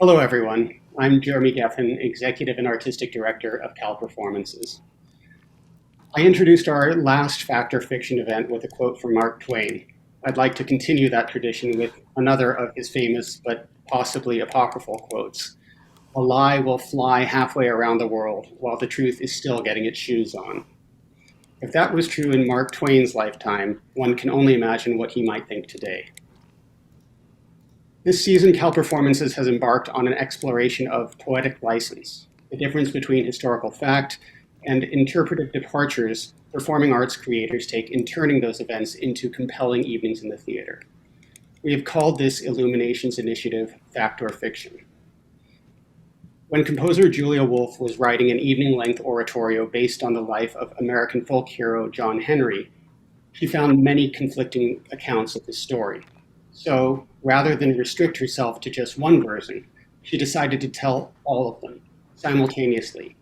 Hello, everyone. I'm Jeremy Geffen, Executive and Artistic Director of Cal Performances. I introduced our last Fact or Fiction event with a quote from Mark Twain. I'd like to continue that tradition with another of his famous but possibly apocryphal quotes. A lie will fly halfway around the world while the truth is still getting its shoes on. If that was true in Mark Twain's lifetime, one can only imagine what he might think today. This season, Cal Performances has embarked on an exploration of poetic license, the difference between historical fact and interpretive departures performing arts creators take in turning those events into compelling evenings in the theater. We have called this Illuminations initiative Fact or Fiction. When composer Julia Wolfe was writing an evening-length oratorio based on the life of American folk hero John Henry, she found many conflicting accounts of his story. So, rather than restrict herself to just one version, she decided to tell all of them simultaneously,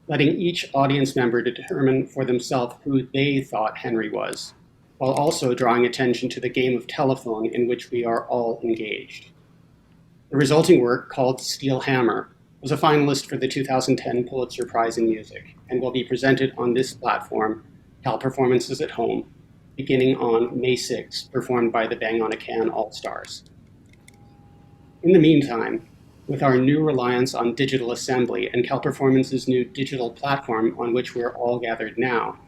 letting each audience member determine for themselves who they thought Henry was, while also drawing attention to the game of telephone in which we are all engaged. The resulting work, called Steel Hammer, was a finalist for the 2010 Pulitzer Prize in Music and will be presented on this platform, Cal Performances at Home, beginning on May 6th, performed by the Bang on a Can All-Stars. In the meantime, with our new reliance on digital assembly and Cal Performance's new digital platform on which we're all gathered now,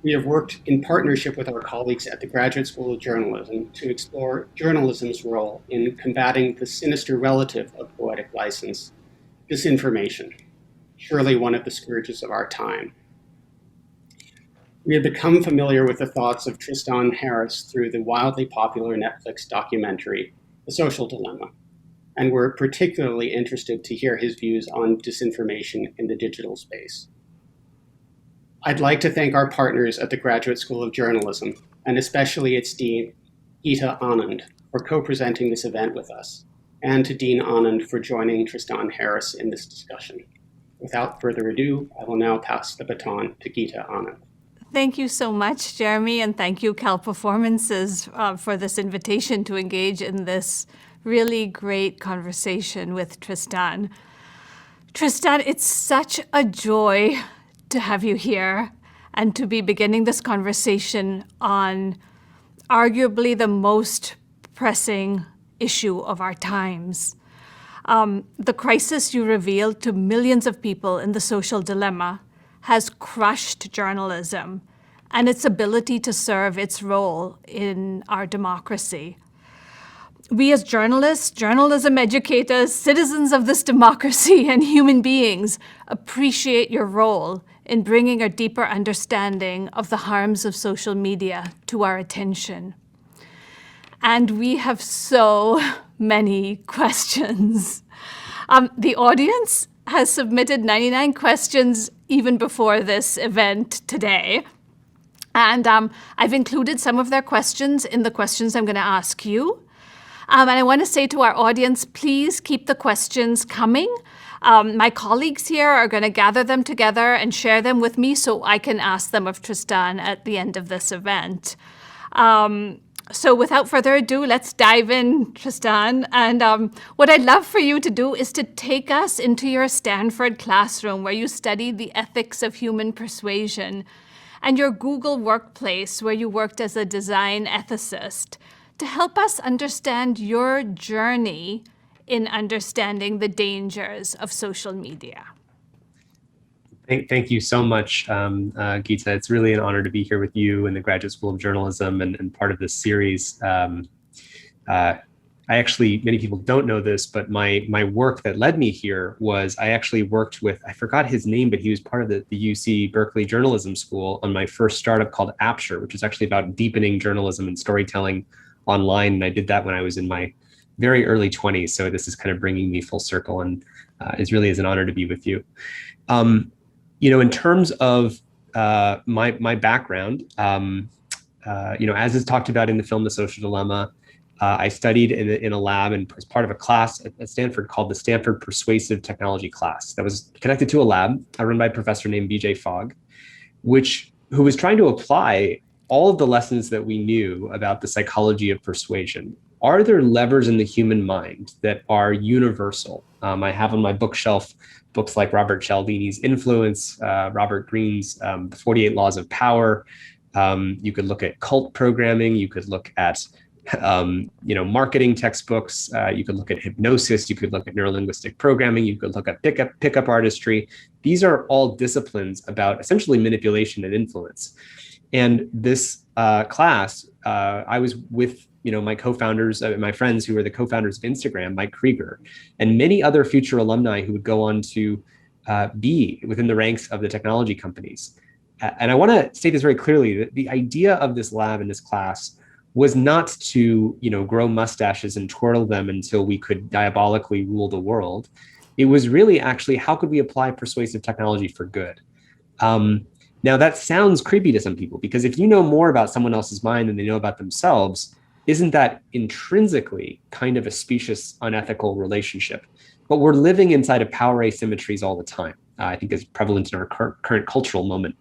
we have worked in partnership with our colleagues at the Graduate School of Journalism to explore journalism's role in combating the sinister relative of poetic license, disinformation, surely one of the scourges of our time. We have become familiar with the thoughts of Tristan Harris through the wildly popular Netflix documentary, The Social Dilemma, and we're particularly interested to hear his views on disinformation in the digital space. I'd like to thank our partners at the Graduate School of Journalism, and especially its Dean, Geeta Anand, for co-presenting this event with us, and to Dean Anand for joining Tristan Harris in this discussion. Without further ado, I will now pass the baton to Geeta Anand. Thank you so much, Jeremy, and thank you, Cal Performances, for this invitation to engage in this really great conversation with Tristan. Tristan, it's such a joy to have you here and to be beginning this conversation on arguably the most pressing issue of our times. The crisis you revealed to millions of people in The Social Dilemma has crushed journalism and its ability to serve its role in our democracy. We as journalists, journalism educators, citizens of this democracy, and human beings appreciate your role in bringing a deeper understanding of the harms of social media to our attention. And we have so many questions. The audience has submitted 99 questions even before this event today. And I've included some of their questions in the questions I'm going to ask you. And I want to say to our audience, please keep the questions coming. My colleagues here are going to gather them together and share them with me so I can ask them of Tristan at the end of this event. So without further ado, let's dive in, Tristan. And what I'd love for you to do is to take us into your Stanford classroom where you studied the ethics of human persuasion, and your Google workplace where you worked as a design ethicist, to help us understand your journey in understanding the dangers of social media. Thank you so much, Geeta. It's really an honor to be here with you in the Graduate School of Journalism and part of this series. I actually, many people don't know this, but my work that led me here was I actually worked with, I forgot his name, but he was part of the UC Berkeley Journalism School on my first startup called Apture, which is actually about deepening journalism and storytelling online. And I did that when I was in my very early 20s. So this is kind of bringing me full circle, and it really is an honor to be with you. In terms of my background, as is talked about in the film, The Social Dilemma, I studied in a lab and as part of a class at Stanford called the Stanford Persuasive Technology class that was connected to a lab run by a professor named BJ Fogg, who was trying to apply all of the lessons that we knew about the psychology of persuasion. Are there levers in the human mind that are universal, I have on my bookshelf books like Robert Cialdini's Influence, Robert Greene's The 48 Laws of Power. You could look at cult programming. You could look at marketing textbooks. You could look at hypnosis. You could look at neurolinguistic programming. You could look at pickup artistry. These are all disciplines about essentially manipulation and influence. And this class, I was with my co-founders, my friends who were the co-founders of Instagram, Mike Krieger, and many other future alumni who would go on to be within the ranks of the technology companies. And I want to state this very clearly, that the idea of this lab and this class was not to, grow mustaches and twirl them until we could diabolically rule the world. It was really actually, how could we apply persuasive technology for good? Now that sounds creepy to some people, because if you know more about someone else's mind than they know about themselves, isn't that intrinsically kind of a specious, unethical relationship? But we're living inside of power asymmetries all the time. I think is prevalent in our current cultural moment.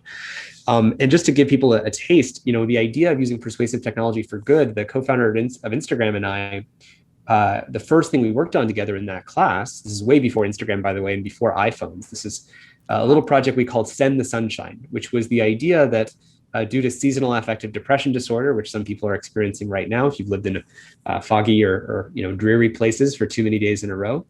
And just to give people a taste, the idea of using persuasive technology for good, the co-founder of Instagram and I, the first thing we worked on together in that class, this is way before Instagram, by the way, and before iPhones. This is a little project we called Send the Sunshine, which was the idea that due to seasonal affective depression disorder, which some people are experiencing right now, if you've lived in foggy or dreary places for too many days in a row,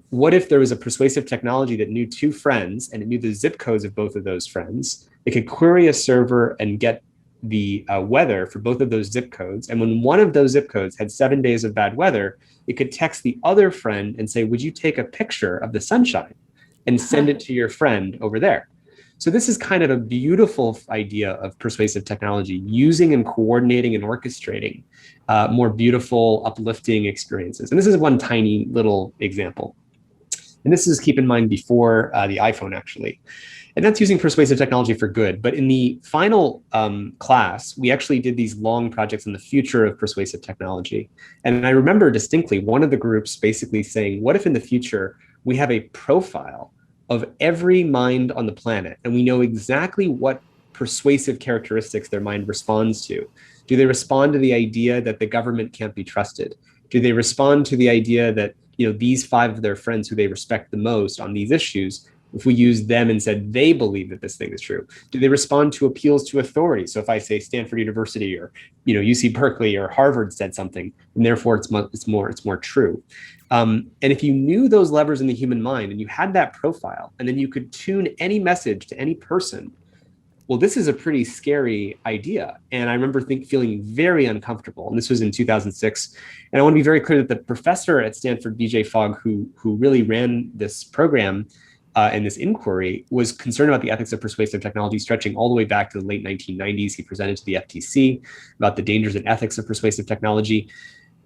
what if there was a persuasive technology that knew two friends and it knew the zip codes of both of those friends? It could query a server and get the weather for both of those zip codes. And when one of those zip codes had 7 days of bad weather, it could text the other friend and say, would you take a picture of the sunshine and send it to your friend over there? So this is kind of a beautiful idea of persuasive technology, using and coordinating and orchestrating more beautiful, uplifting experiences. And this is one tiny little example. And this is, keep in mind, before the iPhone, actually. And that's using persuasive technology for good. But in the final class, we actually did these long projects on the future of persuasive technology. And I remember distinctly one of the groups basically saying, what if in the future we have a profile of every mind on the planet, and we know exactly what persuasive characteristics their mind responds to? Do they respond to the idea that the government can't be trusted? Do they respond to the idea that these 5 of their friends who they respect the most on these issues, if we use them and said they believe that this thing is true? Do they respond to appeals to authority? So if I say Stanford University or UC Berkeley or Harvard said something, and therefore it's more true. And if you knew those levers in the human mind and you had that profile, and then you could tune any message to any person, well, this is a pretty scary idea. And I remember feeling very uncomfortable. And this was in 2006. And I want to be very clear that the professor at Stanford, BJ Fogg, who really ran this program and this inquiry, was concerned about the ethics of persuasive technology stretching all the way back to the late 1990s. He presented to the FTC about the dangers and ethics of persuasive technology.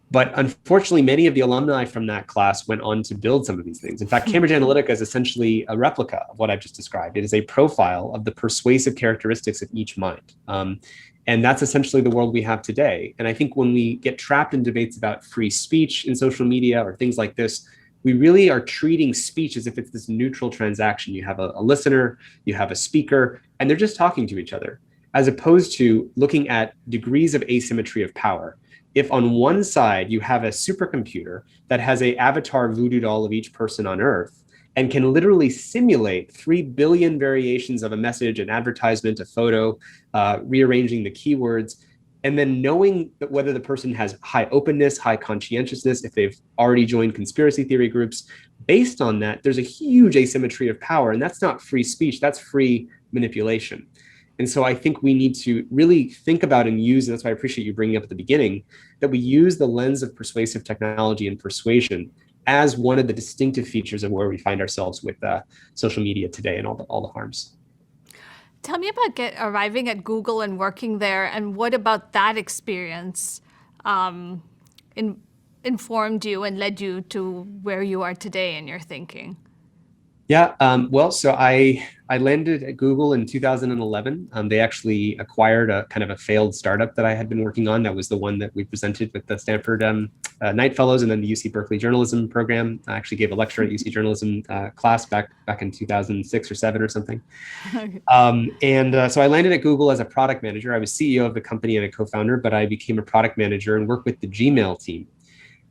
But unfortunately, many of the alumni from that class went on to build some of these things. In fact, Cambridge Analytica is essentially a replica of what I've just described. It is a profile of the persuasive characteristics of each mind. And that's essentially the world we have today. And I think when we get trapped in debates about free speech in social media or things like this, we really are treating speech as if it's this neutral transaction. You have a listener, you have a speaker, and they're just talking to each other, as opposed to looking at degrees of asymmetry of power. If on one side you have a supercomputer that has an avatar voodoo doll of each person on Earth and can literally simulate 3 billion variations of a message, an advertisement, a photo, rearranging the keywords, and then knowing that whether the person has high openness, high conscientiousness, if they've already joined conspiracy theory groups, based on that, there's a huge asymmetry of power. And that's not free speech, that's free manipulation. And so I think we need to really think about and use, and that's why I appreciate you bringing up at the beginning, that we use the lens of persuasive technology and persuasion as one of the distinctive features of where we find ourselves with social media today and all the harms. Tell me about arriving at Google and working there, and what about that experience informed you and led you to where you are today in your thinking? Yeah, well, so I landed at Google in 2011. They actually acquired a kind of a failed startup that I had been working on. That was the one that we presented with the Stanford Knight Fellows and then the UC Berkeley Journalism program. I actually gave a lecture at UC Journalism class back in 2006 or 7 or something. So I landed at Google as a product manager. I was CEO of the company and a co-founder, but I became a product manager and worked with the Gmail team.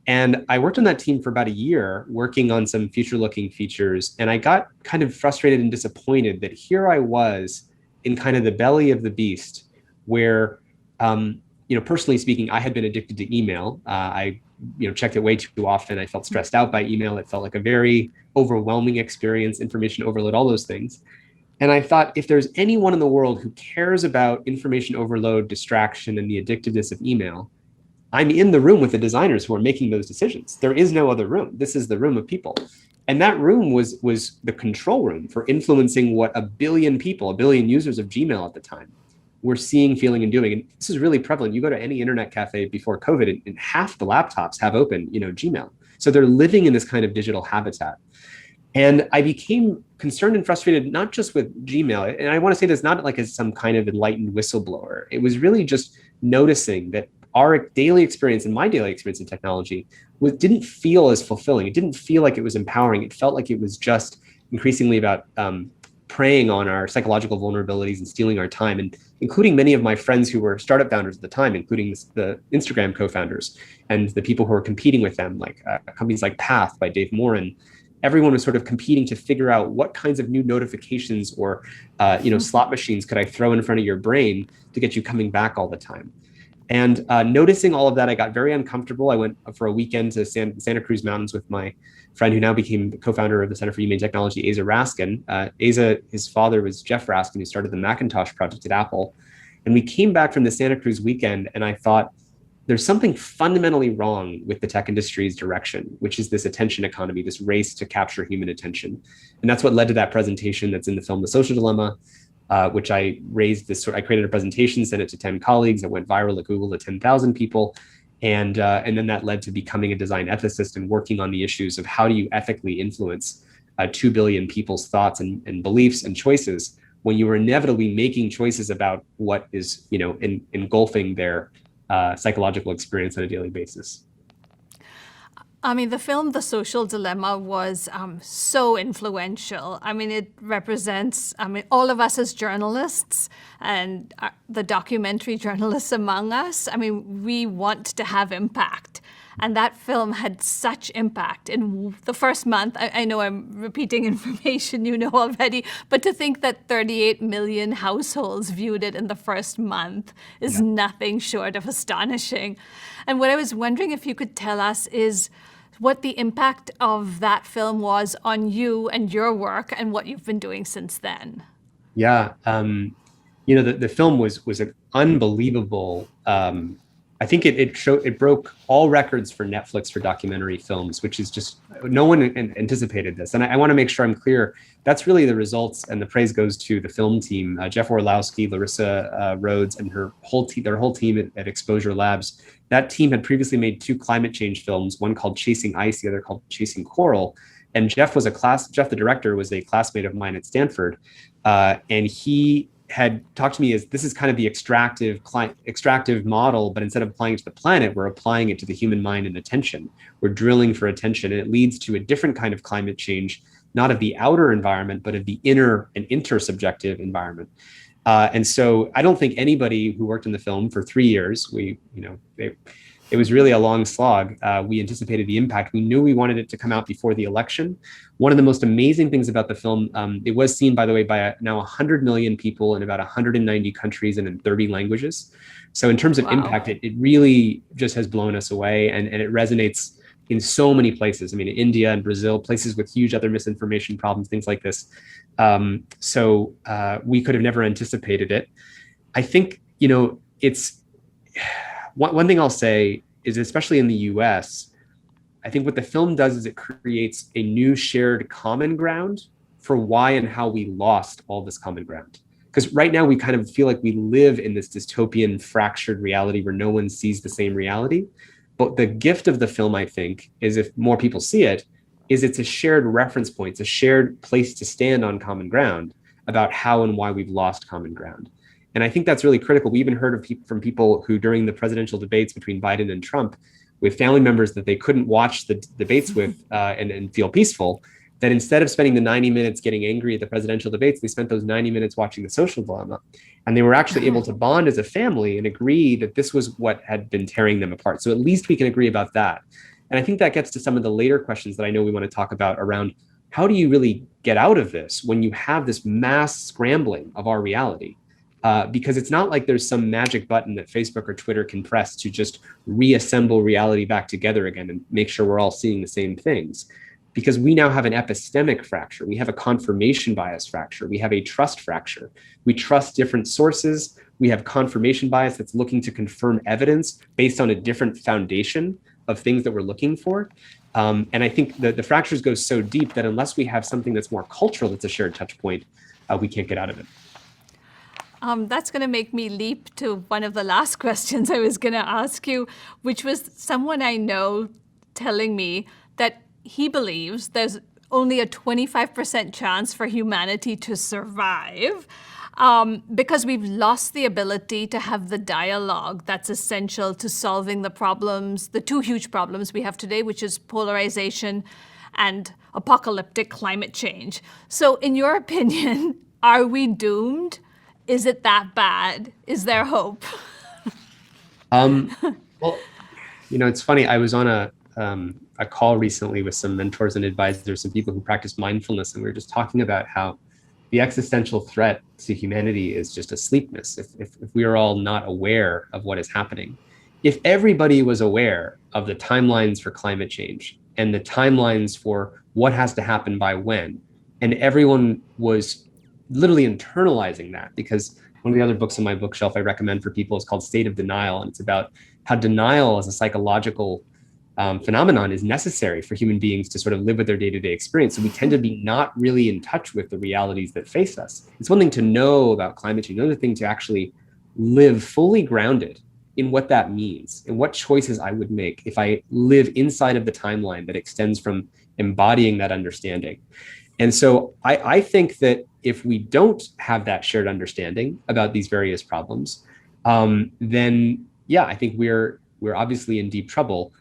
And I worked on that team for about a year, working on some future-looking features. And I got kind of frustrated and disappointed that here I was in kind of the belly of the beast, where, personally speaking, I had been addicted to email. I checked it way too often. I felt stressed out by email. It felt like a very overwhelming experience, information overload, all those things. And I thought, if there's anyone in the world who cares about information overload, distraction, and the addictiveness of email, I'm in the room with the designers who are making those decisions. There is no other room. This is the room of people. And that room was the control room for influencing what a billion users of Gmail at the time were seeing, feeling, and doing. And this is really prevalent. You go to any internet cafe before COVID, and half the laptops have open, Gmail. So they're living in this kind of digital habitat. And I became concerned and frustrated, not just with Gmail. And I want to say this not like as some kind of enlightened whistleblower. It was really just noticing that our daily experience and my daily experience in technology didn't feel as fulfilling. It didn't feel like it was empowering. It felt like it was just increasingly about preying on our psychological vulnerabilities and stealing our time, and including many of my friends who were startup founders at the time, including the Instagram co-founders and the people who were competing with them, like companies like Path by Dave Morin. Everyone was sort of competing to figure out what kinds of new notifications or slot machines could I throw in front of your brain to get you coming back all the time. And noticing all of that, I got very uncomfortable. I went for a weekend to Santa Cruz Mountains with my friend who now became the co-founder of the Center for Humane Technology, Asa Raskin. Asa, his father was Jeff Raskin, who started the Macintosh project at Apple. And we came back from the Santa Cruz weekend, and I thought, there's something fundamentally wrong with the tech industry's direction, which is this attention economy, this race to capture human attention. And that's what led to that presentation that's in the film, The Social Dilemma, which I created a presentation, sent it to 10 colleagues. It went viral at Google to 10,000 people. And then that led to becoming a design ethicist and working on the issues of how do you ethically influence 2 billion people's thoughts and beliefs and choices when you are inevitably making choices about what is, engulfing their psychological experience on a daily basis. I mean, the film The Social Dilemma was so influential. I mean, it represents, all of us as journalists and the documentary journalists among us. I mean, we want to have impact. And that film had such impact in the first month. I know I'm repeating information you know already, but to think that 38 million households viewed it in the first month is nothing short of astonishing. And what I was wondering if you could tell us is what the impact of that film was on you and your work and what you've been doing since then. Yeah, the film was an unbelievable. I think it broke all records for Netflix for documentary films, which is just, no one anticipated this. And I want to make sure I'm clear. That's really the results, and the praise goes to the film team, Jeff Orlowski, Larissa Rhodes, and their whole team at Exposure Labs. That team had previously made 2 climate change films, one called Chasing Ice, the other called Chasing Coral. And Jeff, the director, was a classmate of mine at Stanford. And he had talked to me as this is kind of the extractive model, but instead of applying it to the planet, we're applying it to the human mind and attention. We're drilling for attention, and it leads to a different kind of climate change, not of the outer environment, but of the inner and intersubjective environment. And so I don't think anybody who worked in the film for 3 years, it was really a long slog. We anticipated the impact. We knew we wanted it to come out before the election. One of the most amazing things about the film, it was seen, by the way, by now 100 million people in about 190 countries and in 30 languages. So in terms of impact, it really just has blown us away, and it resonates in so many places. I mean, India and Brazil, places with huge other misinformation problems, things like this. So we could have never anticipated it. I think, it's... One thing I'll say is, especially in the US, I think what the film does is it creates a new shared common ground for why and how we lost all this common ground. Because right now we kind of feel like we live in this dystopian, fractured reality where no one sees the same reality. But the gift of the film, I think, is if more people see it, is it's a shared reference point, it's a shared place to stand on common ground about how and why we've lost common ground. And I think that's really critical. We even heard from people who, during the presidential debates between Biden and Trump, with family members that they couldn't watch the debates with and feel peaceful, that instead of spending the 90 minutes getting angry at the presidential debates, they spent those 90 minutes watching The Social Dilemma. And they were actually able to bond as a family and agree that this was what had been tearing them apart. So at least we can agree about that. And I think that gets to some of the later questions that I know we want to talk about around how do you really get out of this when you have this mass scrambling of our reality? Because it's not like there's some magic button that Facebook or Twitter can press to just reassemble reality back together again and make sure we're all seeing the same things. Because we now have an epistemic fracture. We have a confirmation bias fracture. We have a trust fracture. We trust different sources. We have confirmation bias that's looking to confirm evidence based on a different foundation of things that we're looking for. And I think the fractures go so deep that unless we have something that's more cultural, that's a shared touch point, we can't get out of it. That's going to make me leap to one of the last questions I was going to ask you, which was someone I know telling me that he believes there's only a 25% chance for humanity to survive because we've lost the ability to have the dialogue that's essential to solving the problems, the two huge problems we have today, which is polarization and apocalyptic climate change. So in your opinion, are we doomed? Is it that bad? Is there hope? Well, it's funny. I was on a call recently with some mentors and advisors, some people who practice mindfulness, and we were just talking about how the existential threat to humanity is just asleepness. If we are all not aware of what is happening, if everybody was aware of the timelines for climate change and the timelines for what has to happen by when, and everyone was literally internalizing that, because one of the other books on my bookshelf I recommend for people is called State of Denial, and it's about how denial as a psychological phenomenon is necessary for human beings to sort of live with their day-to-day experience. So we tend to be not really in touch with the realities that face us. It's one thing to know about climate change, another thing to actually live fully grounded in what that means and what choices I would make if I live inside of the timeline that extends from embodying that understanding. And so I think that if we don't have that shared understanding about these various problems, then yeah, I think we're obviously in deep trouble.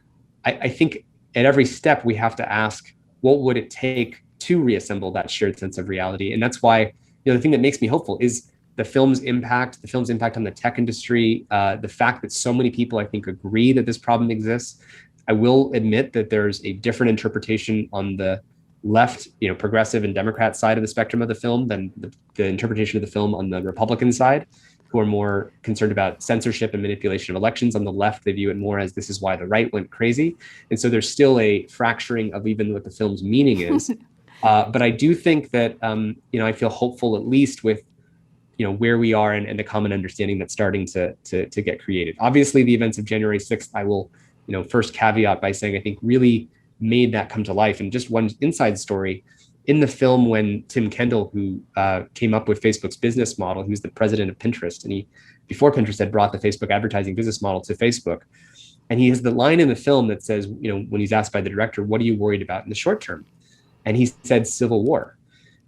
I think at every step we have to ask, what would it take to reassemble that shared sense of reality? And that's why, the thing that makes me hopeful is the film's impact on the tech industry, the fact that so many people, I think, agree that this problem exists. I will admit that there's a different interpretation on the left, progressive and Democrat side of the spectrum of the film than the interpretation of the film on the Republican side, who are more concerned about censorship and manipulation of elections. On the left, they view it more as this is why the right went crazy. And so there's still a fracturing of even what the film's meaning is. But I do think that, I feel hopeful, at least with, where we are and the common understanding that's starting to get created. Obviously, the events of January 6th, I will, first caveat by saying I think really made that come to life. And just one inside story, in the film, when Tim Kendall, who came up with Facebook's business model, he was the president of Pinterest, and before Pinterest had brought the Facebook advertising business model to Facebook. And he has the line in the film that says, when he's asked by the director, what are you worried about in the short term? And he said, civil war.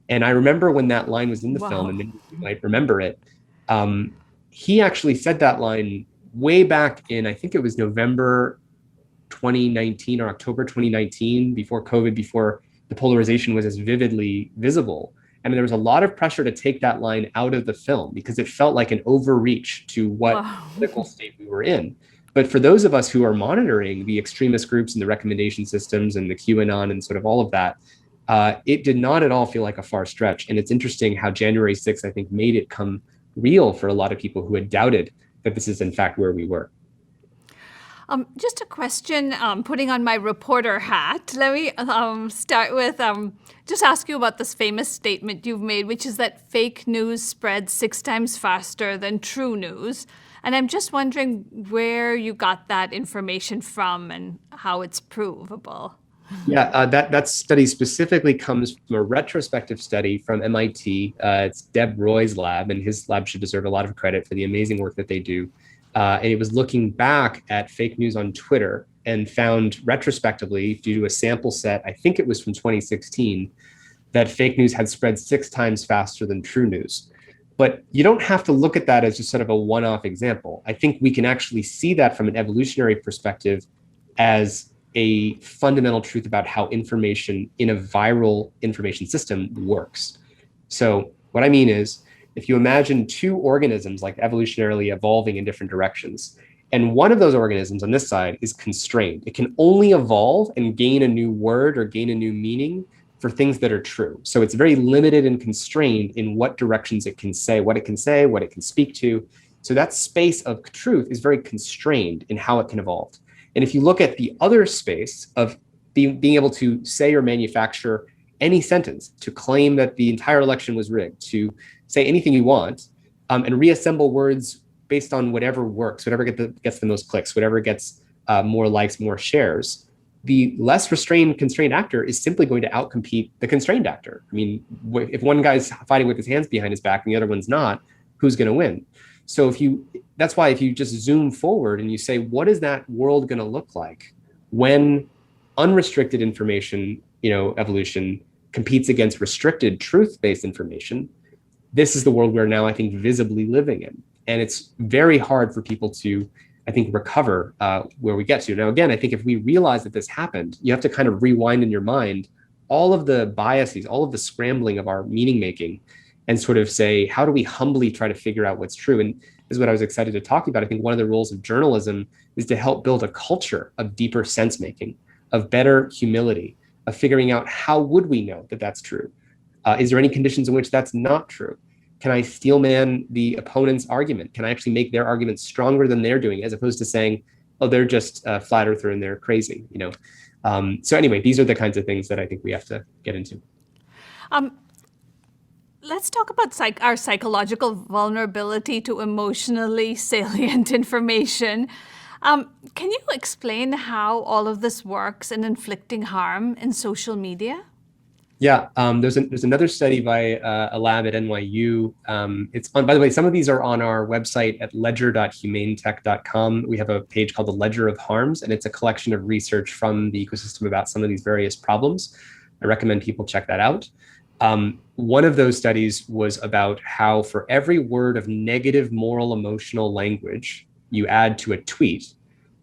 And I remember when that line was in the film, and then you might remember it, he actually said that line way back in, I think it was November 2019 or October 2019, before COVID, before the polarization was as vividly visible. And there was a lot of pressure to take that line out of the film because it felt like an overreach to what political state we were in. But for those of us who are monitoring the extremist groups and the recommendation systems and the QAnon and sort of all of that, it did not at all feel like a far stretch. And it's interesting how January 6th, I think, made it come real for a lot of people who had doubted that this is in fact where we were. Just a question, putting on my reporter hat. Let me start with just ask you about this famous statement you've made, which is that fake news spreads 6 times faster than true news. And I'm just wondering where you got that information from and how it's provable. Yeah, that study specifically comes from a retrospective study from MIT. It's Deb Roy's lab, and his lab should deserve a lot of credit for the amazing work that they do. And it was looking back at fake news on Twitter and found retrospectively, due to a sample set, I think it was from 2016, that fake news had spread 6 times faster than true news. But you don't have to look at that as just sort of a one-off example. I think we can actually see that from an evolutionary perspective as a fundamental truth about how information in a viral information system works. So what I mean is, if you imagine 2 organisms like evolutionarily evolving in different directions, And one of those organisms on this side is constrained. It can only evolve and gain a new word or gain a new meaning for things that are true. So it's very limited and constrained in what directions it can say, what it can say, what it can speak to. So that space of truth is very constrained in how it can evolve. And if you look at the other space of being able to say or manufacture any sentence, to claim that the entire election was rigged, to say anything you want, and reassemble words based on whatever works, whatever gets the most clicks, whatever gets more likes, more shares, the less constrained actor is simply going to outcompete the constrained actor. I mean, if one guy's fighting with his hands behind his back and the other one's not, who's going to win? So that's why if you just zoom forward and you say, what is that world going to look like when unrestricted information, evolution competes against restricted truth-based information? This is the world we're now, I think, visibly living in. And it's very hard for people to, I think, recover where we get to. Now, again, I think if we realize that this happened, you have to kind of rewind in your mind all of the biases, all of the scrambling of our meaning making, and sort of say, how do we humbly try to figure out what's true? And this is what I was excited to talk about. I think one of the roles of journalism is to help build a culture of deeper sense making, of better humility, of figuring out how would we know that that's true? Is there any conditions in which that's not true? Can I steelman the opponent's argument? Can I actually make their argument stronger than they're doing, as opposed to saying, oh, they're just a flat earther and they're crazy, So anyway, these are the kinds of things that I think we have to get into. Let's talk about our psychological vulnerability to emotionally salient information. Can you explain how all of this works in inflicting harm in social media? Yeah, there's another study by a lab at NYU. It's on, by the way, some of these are on our website at ledger.humanetech.com. We have a page called the Ledger of Harms, and it's a collection of research from the ecosystem about some of these various problems. I recommend people check that out. One of those studies was about how for every word of negative moral emotional language you add to a tweet,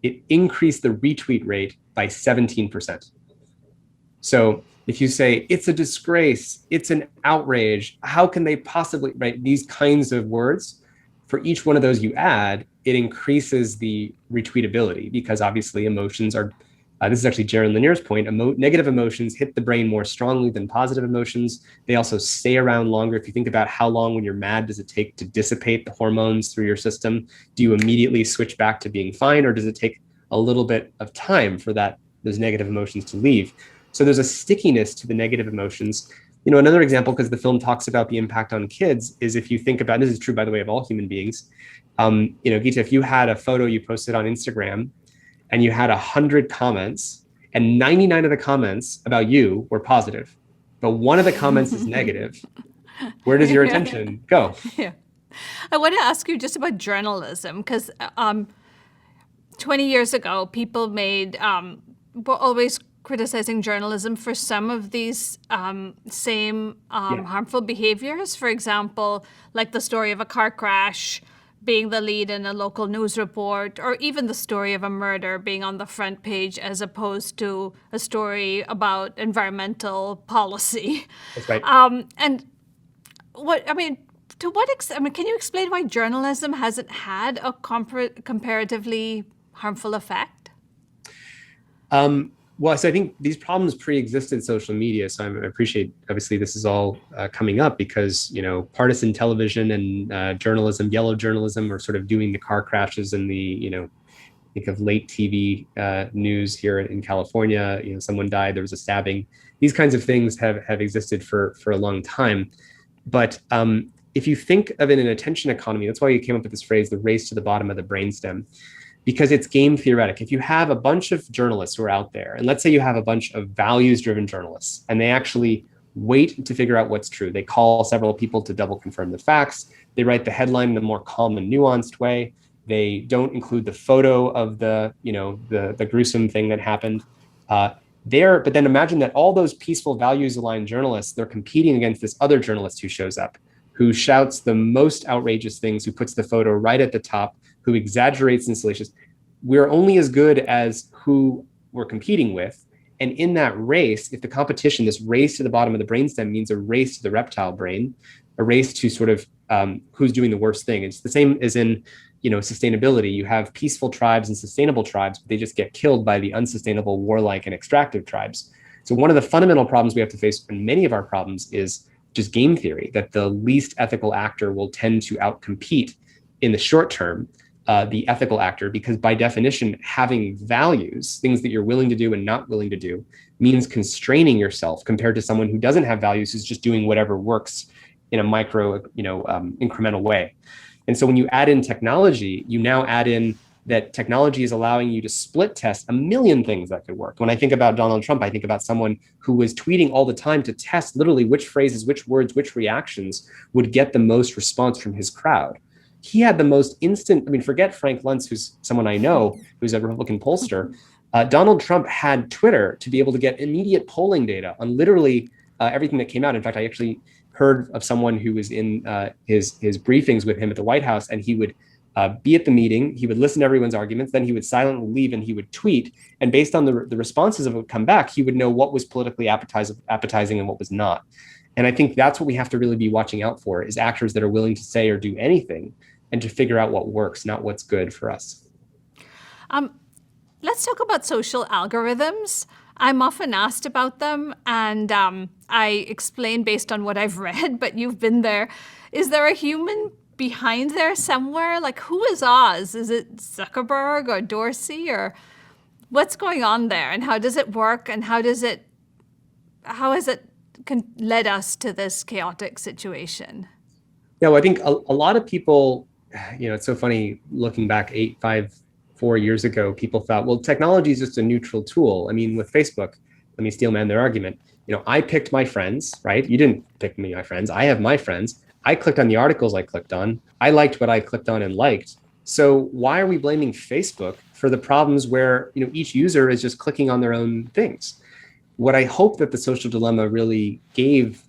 it increased the retweet rate by 17%. So if you say, it's a disgrace, it's an outrage, how can they possibly, right? These kinds of words, for each one of those you add, it increases the retweetability, because obviously emotions are, this is actually Jaron Lanier's point, negative emotions hit the brain more strongly than positive emotions. They also stay around longer. If you think about how long when you're mad does it take to dissipate the hormones through your system, do you immediately switch back to being fine, or does it take a little bit of time for those negative emotions to leave? So there's a stickiness to the negative emotions. Another example, because the film talks about the impact on kids, is if you think about, and this is true, by the way, of all human beings, Geeta, if you had a photo you posted on Instagram and you had 100 comments and 99 of the comments about you were positive, but one of the comments is negative, where does your attention go? Yeah. I want to ask you just about journalism, because 20 years ago, people were always criticizing journalism for some of these same harmful behaviors. For example, like the story of a car crash being the lead in a local news report, or even the story of a murder being on the front page as opposed to a story about environmental policy. That's right. And to what extent, can you explain why journalism hasn't had a comparatively harmful effect? Well, so I think these problems pre-existed social media. So I appreciate, obviously, this is all coming up because, partisan television and journalism, yellow journalism, are sort of doing the car crashes and the, think of late TV news here in California. Someone died, there was a stabbing. These kinds of things have existed for a long time. But if you think of it in an attention economy, that's why you came up with this phrase, the race to the bottom of the brainstem. Because it's game theoretic. If you have a bunch of journalists who are out there, and let's say you have a bunch of values-driven journalists, and they actually wait to figure out what's true. They call several people to double confirm the facts. They write the headline in a more calm and nuanced way. They don't include the photo of the gruesome thing that happened. But then imagine that all those peaceful, values-aligned journalists, they're competing against this other journalist who shows up, who shouts the most outrageous things, who puts the photo right at the top, who exaggerates and salacious. We're only as good as who we're competing with. And in that race, if the competition, this race to the bottom of the brainstem, means a race to the reptile brain, a race to sort of who's doing the worst thing. It's the same as in, sustainability. You have peaceful tribes and sustainable tribes, but they just get killed by the unsustainable, warlike, and extractive tribes. So one of the fundamental problems we have to face in many of our problems is just game theory, that the least ethical actor will tend to outcompete in the short term the ethical actor, because by definition, having values, things that you're willing to do and not willing to do, means constraining yourself compared to someone who doesn't have values, who's just doing whatever works in a micro, incremental way. And so when you add in technology, you now add in that technology is allowing you to split test a million things that could work. When I think about Donald Trump, I think about someone who was tweeting all the time to test literally which phrases, which words, which reactions would get the most response from his crowd. He had the most instant, forget Frank Luntz, who's someone I know, who's a Republican pollster. Donald Trump had Twitter to be able to get immediate polling data on literally everything that came out. In fact, I actually heard of someone who was in his briefings with him at the White House, and he would be at the meeting, he would listen to everyone's arguments, then he would silently leave and he would tweet. And based on the responses that would come back, he would know what was politically appetizing and what was not. And I think that's what we have to really be watching out for, is actors that are willing to say or do anything and to figure out what works, not what's good for us. Let's talk about social algorithms. I'm often asked about them, and I explain based on what I've read, but you've been there. Is there a human behind there somewhere? Like, who is Oz? Is it Zuckerberg or Dorsey, or what's going on there? And how does it work? And how has it led us to this chaotic situation? Yeah, well, I think a lot of people, it's so funny looking back 4 years ago, people thought, well, technology is just a neutral tool. With Facebook, let me steel man their argument. I picked my friends, right? You didn't pick me, my friends. I have my friends. I clicked on the articles I clicked on. I liked what I clicked on and liked. So why are we blaming Facebook for the problems where, each user is just clicking on their own things? What I hope that the social dilemma really gave,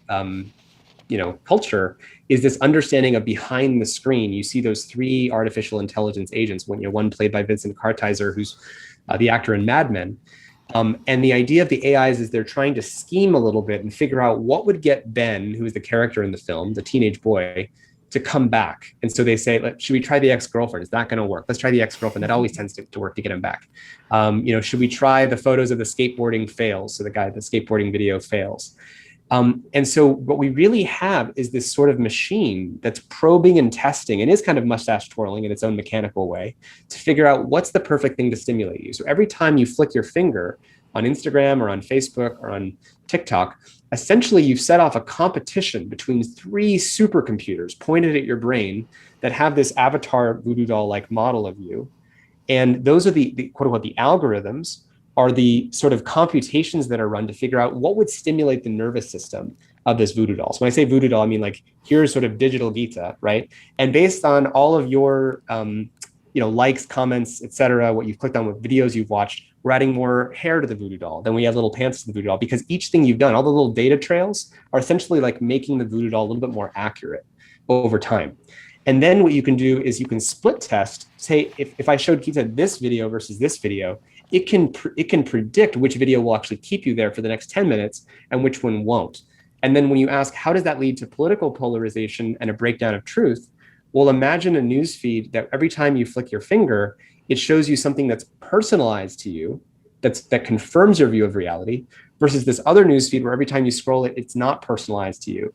culture is this understanding of behind the screen. You see those three artificial intelligence agents, one played by Vincent Kartheiser, who's the actor in Mad Men. And the idea of the AIs is they're trying to scheme a little bit and figure out what would get Ben, who is the character in the film, the teenage boy, to come back. And so they say, should we try the ex-girlfriend? Is that going to work? Let's try the ex-girlfriend. That always tends to work to get him back. Should we try the photos of the skateboarding fails? So the skateboarding video fails. And so what we really have is this sort of machine that's probing and testing and is kind of mustache twirling in its own mechanical way to figure out what's the perfect thing to stimulate you. So every time you flick your finger on Instagram or on Facebook or on TikTok, essentially you've set off a competition between three supercomputers pointed at your brain that have this avatar voodoo doll-like model of you. And those are the quote unquote, the algorithms are the sort of computations that are run to figure out what would stimulate the nervous system of this voodoo doll. So when I say voodoo doll, I mean here's sort of digital Geeta, right? And based on all of your likes, comments, et cetera, what you've clicked on, what videos you've watched, we're adding more hair to the voodoo doll. Then we have little pants to the voodoo doll, because each thing you've done, all the little data trails are essentially making the voodoo doll a little bit more accurate over time. And then what you can do is you can split test, say, if I showed Geeta this video versus this video, it can predict which video will actually keep you there for the next 10 minutes and which one won't. And then when you ask, how does that lead to political polarization and a breakdown of truth? Well, imagine a news feed that every time you flick your finger, it shows you something that's personalized to you, that confirms your view of reality, versus this other news feed where every time you scroll it, it's not personalized to you.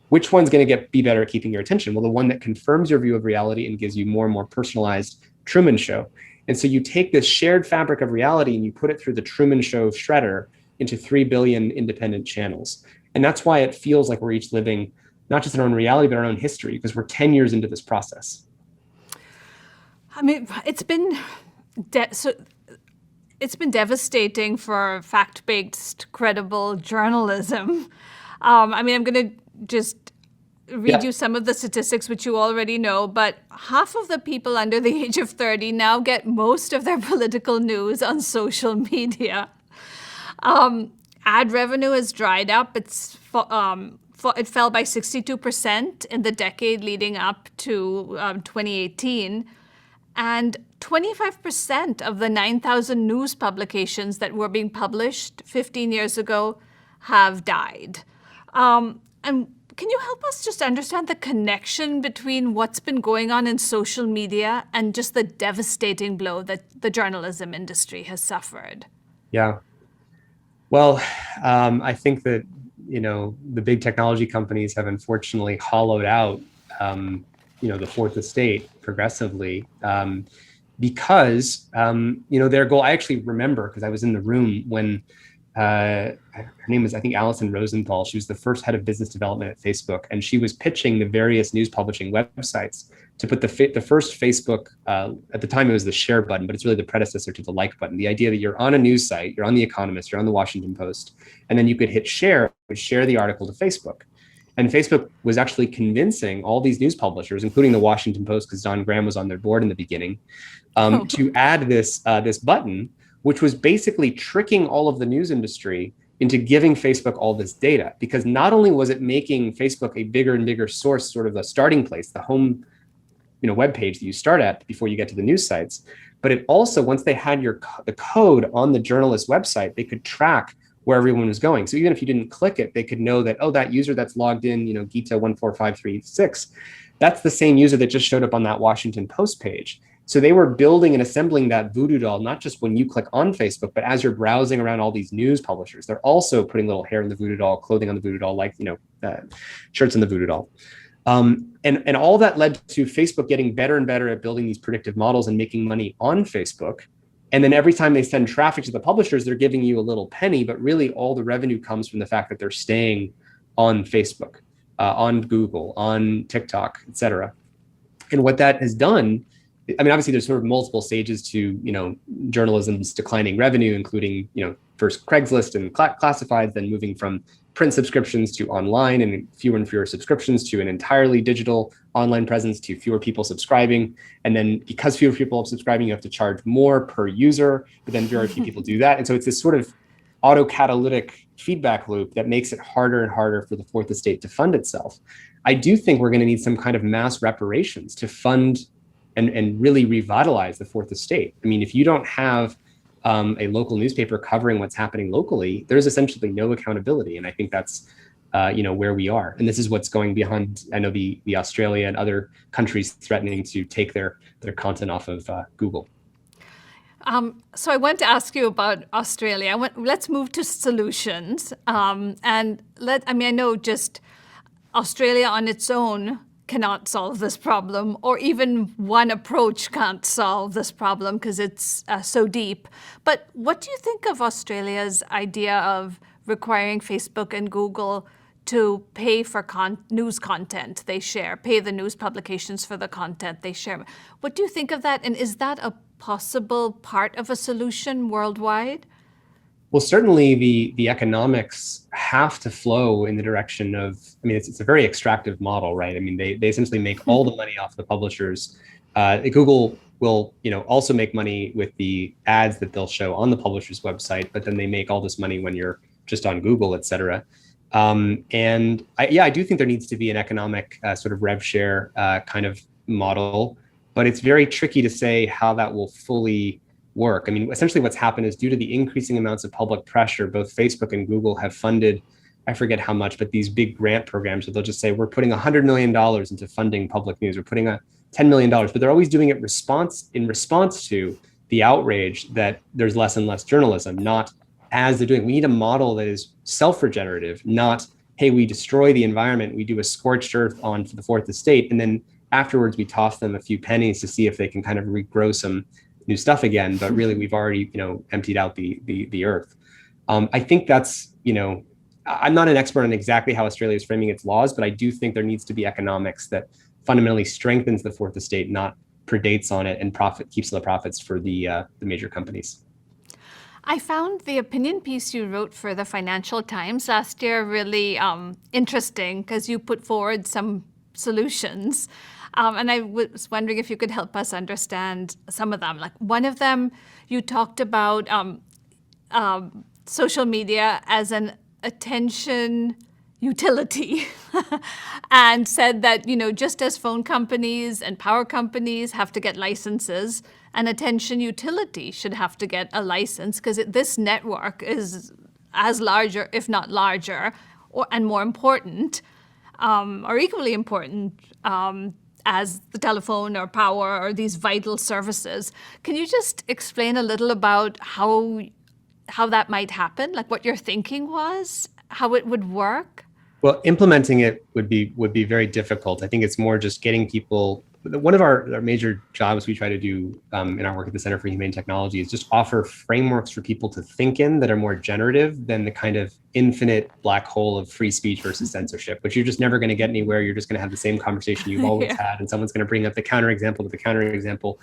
Which one's going to be better at keeping your attention? Well, the one that confirms your view of reality and gives you more and more personalized Truman Show. And so you take this shared fabric of reality and you put it through the Truman Show shredder into 3 billion independent channels. And that's why it feels like we're each living not just in our own reality, but our own history, because we're 10 years into this process. It's been devastating for fact-based, credible journalism. I'm going to just read you some of the statistics, which you already know, but half of the people under the age of 30 now get most of their political news on social media. Ad revenue has dried up. It fell by 62% in the decade leading up to 2018. And 25% of the 9,000 news publications that were being published 15 years ago have died. And can you help us just understand the connection between what's been going on in social media and just the devastating blow that the journalism industry has suffered? Yeah. Well, I think that, the big technology companies have unfortunately hollowed out, the fourth estate progressively, because, their goal, I actually remember because I was in the room when her name is, I think, Alison Rosenthal. She was the first head of business development at Facebook, and she was pitching the various news publishing websites to put the first Facebook, at the time it was the share button, but it's really the predecessor to the like button. The idea that you're on a news site, you're on The Economist, you're on the Washington Post, and then you could hit share, which share the article to Facebook. And Facebook was actually convincing all these news publishers, including the Washington Post, because Don Graham was on their board in the beginning, to add this button, which was basically tricking all of the news industry into giving Facebook all this data. Because not only was it making Facebook a bigger and bigger source, sort of the starting place, the home, web page that you start at before you get to the news sites, but it also, once they had the code on the journalist website, they could track where everyone was going. So even if you didn't click it, they could know that, oh, that user that's logged in, Geeta 145336, that's the same user that just showed up on that Washington Post page. So they were building and assembling that voodoo doll, not just when you click on Facebook, but as you're browsing around all these news publishers. They're also putting little hair in the voodoo doll, clothing on the voodoo doll, like, shirts in the voodoo doll. And all that led to Facebook getting better and better at building these predictive models and making money on Facebook. And then every time they send traffic to the publishers, they're giving you a little penny, but really all the revenue comes from the fact that they're staying on Facebook, on Google, on TikTok, et cetera. And what that has done, obviously there's sort of multiple stages to, journalism's declining revenue, including, first Craigslist and classifieds, then moving from print subscriptions to online and fewer subscriptions to an entirely digital online presence to fewer people subscribing. And then because fewer people are subscribing, you have to charge more per user, but then very few people do that. And so it's this sort of autocatalytic feedback loop that makes it harder and harder for the fourth estate to fund itself. I do think we're going to need some kind of mass reparations to fund and really revitalize the fourth estate. If you don't have a local newspaper covering what's happening locally, there's essentially no accountability. And I think that's, where we are. And this is what's going behind, I know the Australia and other countries threatening to take their content off of Google. So I want to ask you about Australia. Let's move to solutions. I know just Australia on its own cannot solve this problem, or even one approach can't solve this problem because it's so deep. But what do you think of Australia's idea of requiring Facebook and Google to pay for news content they share, pay the news publications for the content they share? What do you think of that? And is that a possible part of a solution worldwide? Well, certainly the economics have to flow in the direction of, it's a very extractive model, right? They essentially make all the money off the publishers. Google will, also make money with the ads that they'll show on the publisher's website, but then they make all this money when you're just on Google, et cetera. I do think there needs to be an economic sort of rev share kind of model, but it's very tricky to say how that will fully work. Essentially what's happened is due to the increasing amounts of public pressure, both Facebook and Google have funded, I forget how much, but these big grant programs where they'll just say, we're putting $100 million into funding public news, we're putting $10 million, but they're always doing it in response to the outrage that there's less and less journalism, not as they're doing. We need a model that is self-regenerative, not, hey, we destroy the environment, we do a scorched earth on the fourth estate, and then afterwards we toss them a few pennies to see if they can kind of regrow some new stuff again, but really we've already, emptied out the earth. I think that's, I'm not an expert on exactly how Australia is framing its laws, but I do think there needs to be economics that fundamentally strengthens the fourth estate, not predates on it and keeps the profits for the major companies. I found the opinion piece you wrote for the Financial Times last year really interesting because you put forward some solutions. And I was wondering if you could help us understand some of them. Like one of them, you talked about social media as an attention utility and said that, just as phone companies and power companies have to get licenses, an attention utility should have to get a license because this network is as larger, if not larger, and more important are equally important as the telephone or power or these vital services. Can you just explain a little about how that might happen, like what your thinking was, how it would work? Well, implementing it would be very difficult. I think it's more just getting people. One of our major jobs we try to do in our work at the Center for Humane Technology is just offer frameworks for people to think in that are more generative than the kind of infinite black hole of free speech versus censorship, which you're just never going to get anywhere. You're just going to have the same conversation you've always had, and someone's going to bring up the counterexample to the counterexample.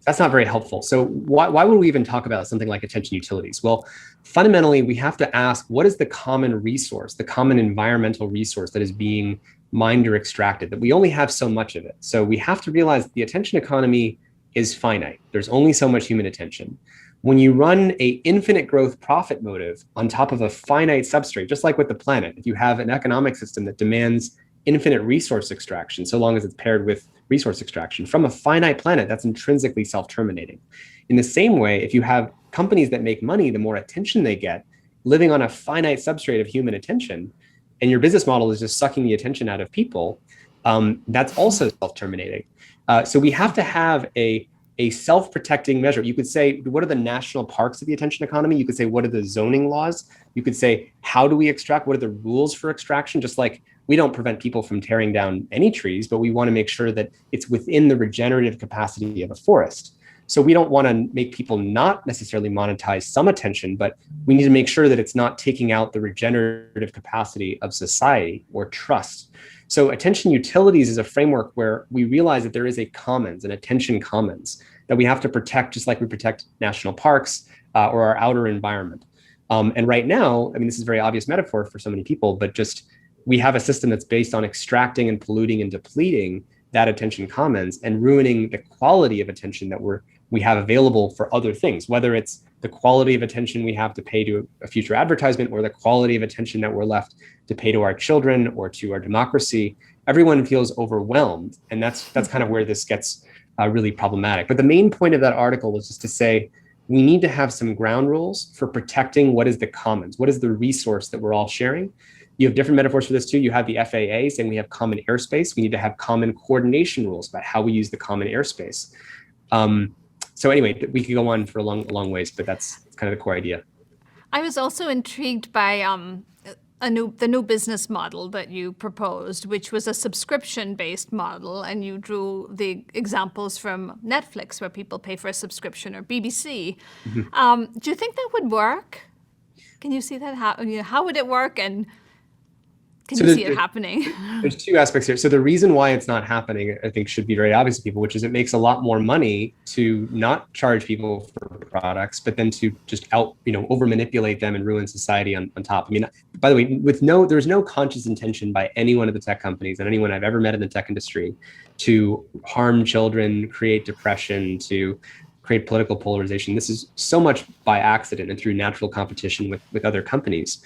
That's not very helpful. So why would we even talk about something like attention utilities? Well, fundamentally, we have to ask, what is the common resource, the common environmental resource that is being mined or extracted, that we only have so much of it? So we have to realize the attention economy is finite. There's only so much human attention. When you run an infinite growth profit motive on top of a finite substrate, just like with the planet, if you have an economic system that demands infinite resource extraction, so long as it's paired with resource extraction from a finite planet, that's intrinsically self-terminating. In the same way, if you have companies that make money, the more attention they get, living on a finite substrate of human attention, and your business model is just sucking the attention out of people, that's also self-terminating. So we have to have a self-protecting measure. You could say, what are the national parks of the attention economy? You could say, what are the zoning laws? You could say, how do we extract? What are the rules for extraction? Just like we don't prevent people from tearing down any trees, but we want to make sure that it's within the regenerative capacity of a forest. So we don't want to make people not necessarily monetize some attention, but we need to make sure that it's not taking out the regenerative capacity of society or trust. So attention utilities is a framework where we realize that there is a commons, an attention commons, that we have to protect, just like we protect national parks or our outer environment. And right now, I mean, this is a very obvious metaphor for so many people, but just we have a system that's based on extracting and polluting and depleting that attention commons and ruining the quality of attention that we have available for other things, whether it's the quality of attention we have to pay to a future advertisement or the quality of attention that we're left to pay to our children or to our democracy. Everyone feels overwhelmed. And that's kind of where this gets really problematic. But the main point of that article was just to say, we need to have some ground rules for protecting what is the commons, what is the resource that we're all sharing. You have different metaphors for this too. You have the FAA saying we have common airspace. We need to have common coordination rules about how we use the common airspace. So anyway, we could go on for a long ways, but that's kind of the core idea. I was also intrigued by the new business model that you proposed, which was a subscription-based model, and you drew the examples from Netflix, where people pay for a subscription, or BBC. Mm-hmm. Do you think that would work? Can you see that? How would it work, and can you see it happening? There's two aspects here. So the reason why it's not happening, I think, should be very obvious to people, which is it makes a lot more money to not charge people for products, but then to just over manipulate them and ruin society on top. I mean, by the way, there's no conscious intention by any one of the tech companies and anyone I've ever met in the tech industry to harm children, create depression, to create political polarization. This is so much by accident and through natural competition with other companies.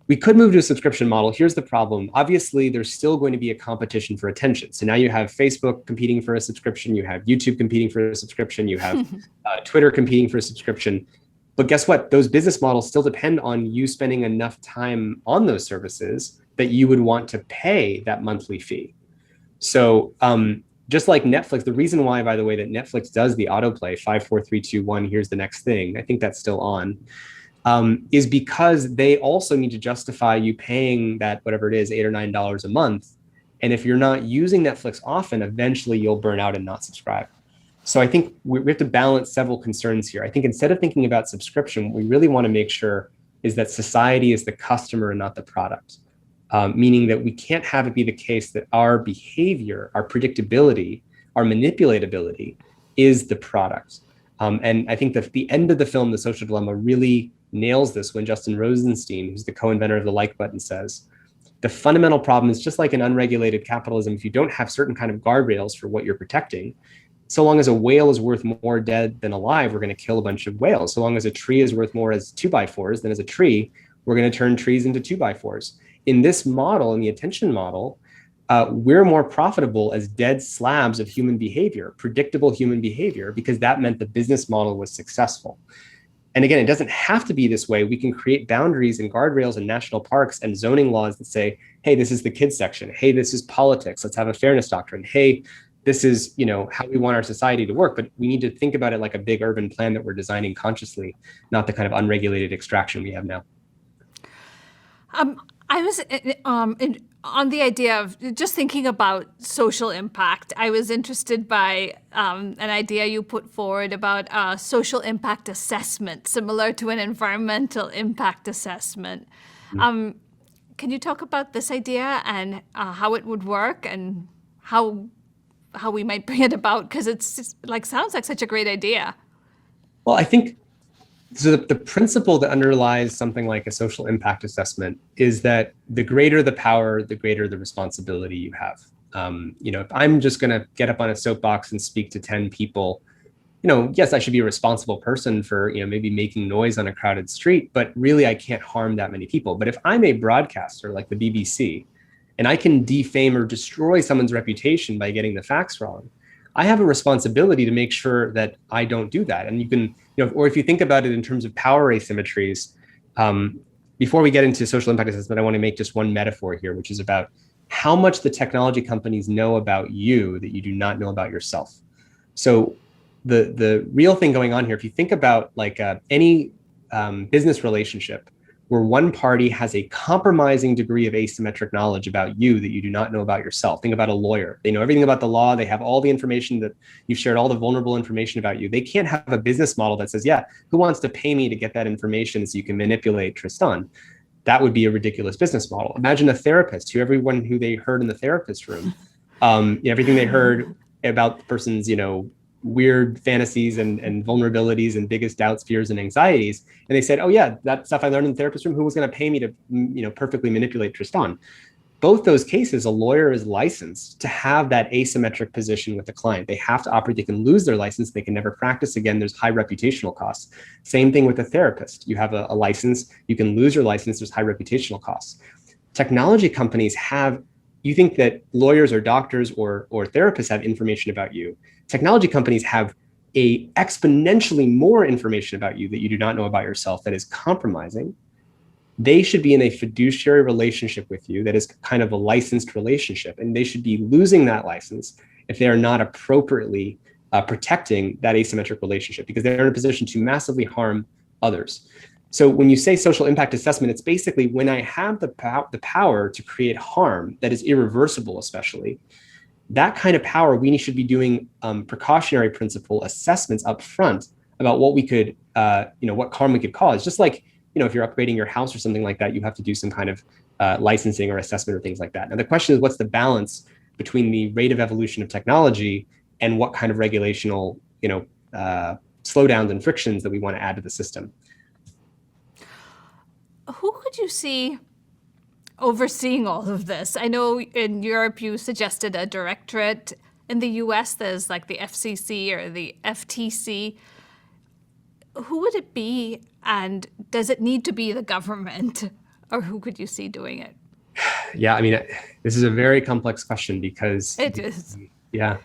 We could move to a subscription model. Here's the problem. Obviously, there's still going to be a competition for attention. So now you have Facebook competing for a subscription. You have YouTube competing for a subscription. You have Twitter competing for a subscription. But guess what? Those business models still depend on you spending enough time on those services that you would want to pay that monthly fee. So just like Netflix, the reason why, by the way, that Netflix does the autoplay 5, 4, 3, 2, 1, here's the next thing, I think that's still on, is because they also need to justify you paying that, whatever it is, $8 or $9 a month. And if you're not using Netflix often, eventually you'll burn out and not subscribe. So I think we have to balance several concerns here. I think instead of thinking about subscription, what we really want to make sure is that society is the customer and not the product. Meaning that we can't have it be the case that our behavior, our predictability, our manipulatability is the product. And I think that the end of the film, The Social Dilemma, really nails this when Justin Rosenstein, who's the co-inventor of the like button, says, the fundamental problem is just like in unregulated capitalism, if you don't have certain kind of guardrails for what you're protecting, so long as a whale is worth more dead than alive, we're going to kill a bunch of whales. So long as a tree is worth more as 2x4s than as a tree, we're going to turn trees into 2x4s. In this model, in the attention model, we're more profitable as dead slabs of human behavior, predictable human behavior, because that meant the business model was successful. And again, it doesn't have to be this way. We can create boundaries and guardrails in national parks and zoning laws that say, hey, this is the kids section. Hey, this is politics. Let's have a fairness doctrine. Hey, this is, how we want our society to work. But we need to think about it like a big urban plan that we're designing consciously, not the kind of unregulated extraction we have now. I was on the idea of just thinking about social impact. I was interested by an idea you put forward about social impact assessment, similar to an environmental impact assessment. Can you talk about this idea and how it would work and how we might bring it about? Because it's sounds like such a great idea. Well, I think so. The principle that underlies something like a social impact assessment is that the greater the power, the greater the responsibility you have. If I'm just going to get up on a soapbox and speak to 10 people, yes, I should be a responsible person for, maybe making noise on a crowded street, but really I can't harm that many people. But if I'm a broadcaster like the BBC and I can defame or destroy someone's reputation by getting the facts wrong, I have a responsibility to make sure that I don't do that. And you can, or if you think about it in terms of power asymmetries, before we get into social impact assessment, I want to make just one metaphor here, which is about how much the technology companies know about you that you do not know about yourself. So the real thing going on here, if you think about any business relationship where one party has a compromising degree of asymmetric knowledge about you that you do not know about yourself. Think about a lawyer. They know everything about the law. They have all the information that you've shared, all the vulnerable information about you. They can't have a business model that says, yeah, who wants to pay me to get that information so you can manipulate Tristan? That would be a ridiculous business model. Imagine a therapist everyone who they heard in the therapist room, everything they heard about the person's, weird fantasies and vulnerabilities and biggest doubts, fears, and anxieties. And they said, oh yeah, that stuff I learned in the therapist room, who was going to pay me to, perfectly manipulate Tristan? Both those cases, a lawyer is licensed to have that asymmetric position with the client. They have to operate. They can lose their license. They can never practice again. There's high reputational costs. Same thing with a therapist. You have a license. You can lose your license. There's high reputational costs. Technology companies you think that lawyers or doctors or therapists have information about you. Technology companies have a exponentially more information about you that you do not know about yourself that is compromising. They should be in a fiduciary relationship with you that is kind of a licensed relationship, and they should be losing that license if they are not appropriately protecting that asymmetric relationship, because they're in a position to massively harm others. So when you say social impact assessment, it's basically when I have the power to create harm that is irreversible, especially, that kind of power, we should be doing precautionary principle assessments up front about what we could, what harm we could cause. Just like, if you're upgrading your house or something like that, you have to do some kind of licensing or assessment or things like that. Now, the question is, what's the balance between the rate of evolution of technology and what kind of regulational, slowdowns and frictions that we want to add to the system? Who could you see overseeing all of this? I know in Europe you suggested a directorate. In the US, there's the FCC or the FTC. Who would it be, and does it need to be the government, or who could you see doing it? Yeah, this is a very complex question because it is. Yeah.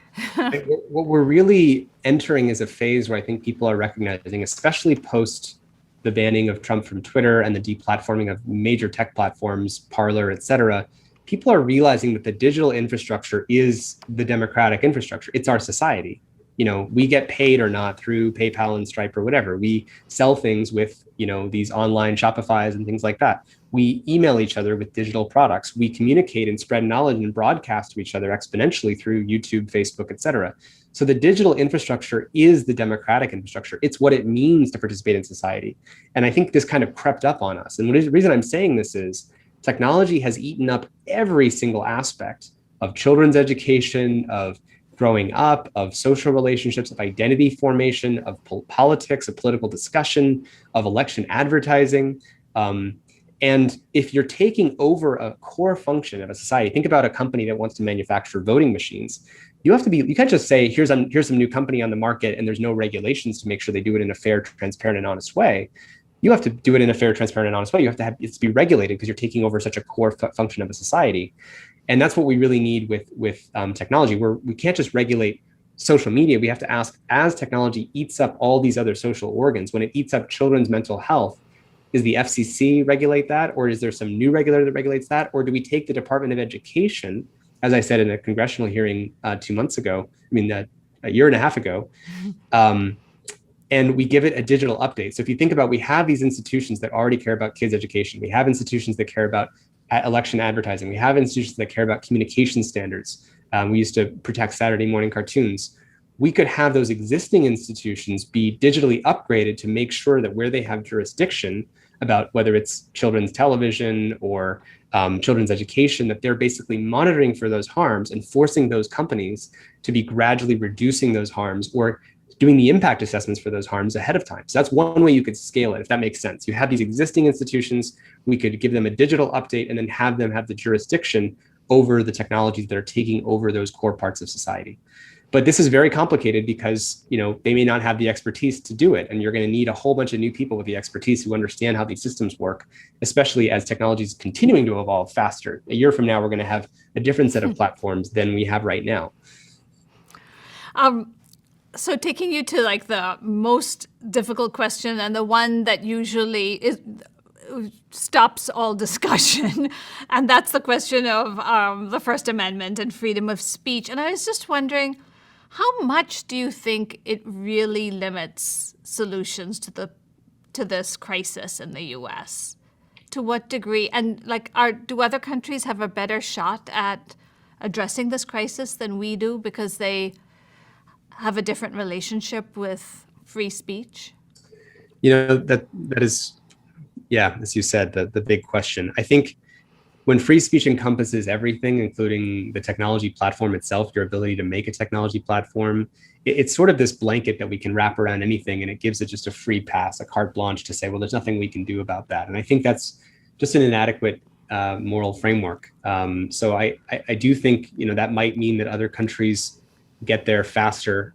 What we're really entering is a phase where I think people are recognizing, especially post the banning of Trump from Twitter and the deplatforming of major tech platforms, Parler, et cetera, people are realizing that the digital infrastructure is the democratic infrastructure. It's our society. We get paid or not through PayPal and Stripe or whatever. We sell things with, these online Shopifys and things like that. We email each other with digital products. We communicate and spread knowledge and broadcast to each other exponentially through YouTube, Facebook, et cetera. So the digital infrastructure is the democratic infrastructure. It's what it means to participate in society. And I think this kind of crept up on us. And the reason I'm saying this is technology has eaten up every single aspect of children's education, of growing up, of social relationships, of identity formation, of politics, of political discussion, of election advertising. And if you're taking over a core function of a society, think about a company that wants to manufacture voting machines. You can't just say, here's some new company on the market and there's no regulations to make sure they do it in a fair, transparent, and honest way. You have to do it in a fair, transparent, and honest way. You have to have it to be regulated because you're taking over such a core function of a society. And that's what we really need with technology, where we can't just regulate social media, we have to ask, as technology eats up all these other social organs, when it eats up children's mental health, does the FCC regulate that? Or is there some new regulator that regulates that? Or do we take the Department of Education, as I said in a congressional hearing 2 months ago, a year and a half ago, and we give it a digital update? So if you think about, we have these institutions that already care about kids' education. We have institutions that care about election advertising. We have institutions that care about communication standards. We used to protect Saturday morning cartoons. We could have those existing institutions be digitally upgraded to make sure that where they have jurisdiction about whether it's children's television or children's education, that they're basically monitoring for those harms and forcing those companies to be gradually reducing those harms or doing the impact assessments for those harms ahead of time. So that's one way you could scale it, if that makes sense. You have these existing institutions, we could give them a digital update and then have them have the jurisdiction over the technologies that are taking over those core parts of society. But this is very complicated because, they may not have the expertise to do it. And you're going to need a whole bunch of new people with the expertise who understand how these systems work, especially as technology is continuing to evolve faster. A year from now, we're going to have a different set of platforms than we have right now. So taking you to like the most difficult question and the one that usually stops all discussion, and that's the question of the First Amendment and freedom of speech. And I was just wondering, how much do you think it really limits solutions to this crisis in the U.S.? To what degree? And do other countries have a better shot at addressing this crisis than we do because they have a different relationship with free speech? That is, as you said, the big question. I think when free speech encompasses everything, including the technology platform itself, your ability to make a technology platform, it's sort of this blanket that we can wrap around anything, and it gives it just a free pass, a carte blanche to say, well, there's nothing we can do about that. And I think that's just an inadequate moral framework. So I do think, that might mean that other countries get there faster.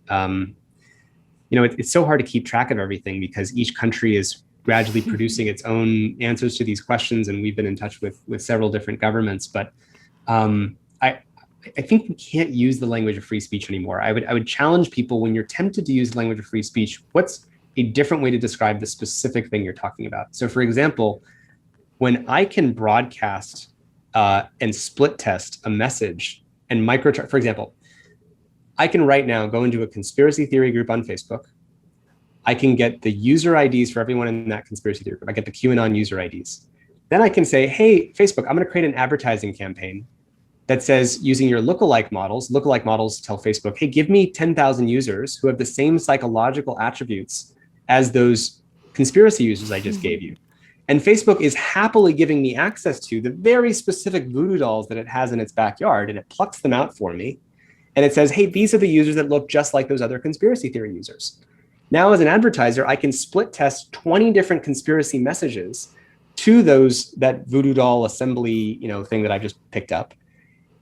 It's so hard to keep track of everything because each country is gradually producing its own answers to these questions, and we've been in touch with several different governments. But I think we can't use the language of free speech anymore. I would challenge people, when you're tempted to use the language of free speech, what's a different way to describe the specific thing you're talking about? So, for example, when I can broadcast and split test a message and for example, I can right now go into a conspiracy theory group on Facebook. I can get the user IDs for everyone in that conspiracy theory group. I get the QAnon user IDs. Then I can say, hey, Facebook, I'm going to create an advertising campaign that says, using your lookalike models tell Facebook, hey, give me 10,000 users who have the same psychological attributes as those conspiracy users I just gave you. And Facebook is happily giving me access to the very specific voodoo dolls that it has in its backyard, and it plucks them out for me. And it says, hey, these are the users that look just like those other conspiracy theory users. Now, as an advertiser, I can split test 20 different conspiracy messages to that voodoo doll assembly, thing that I just picked up.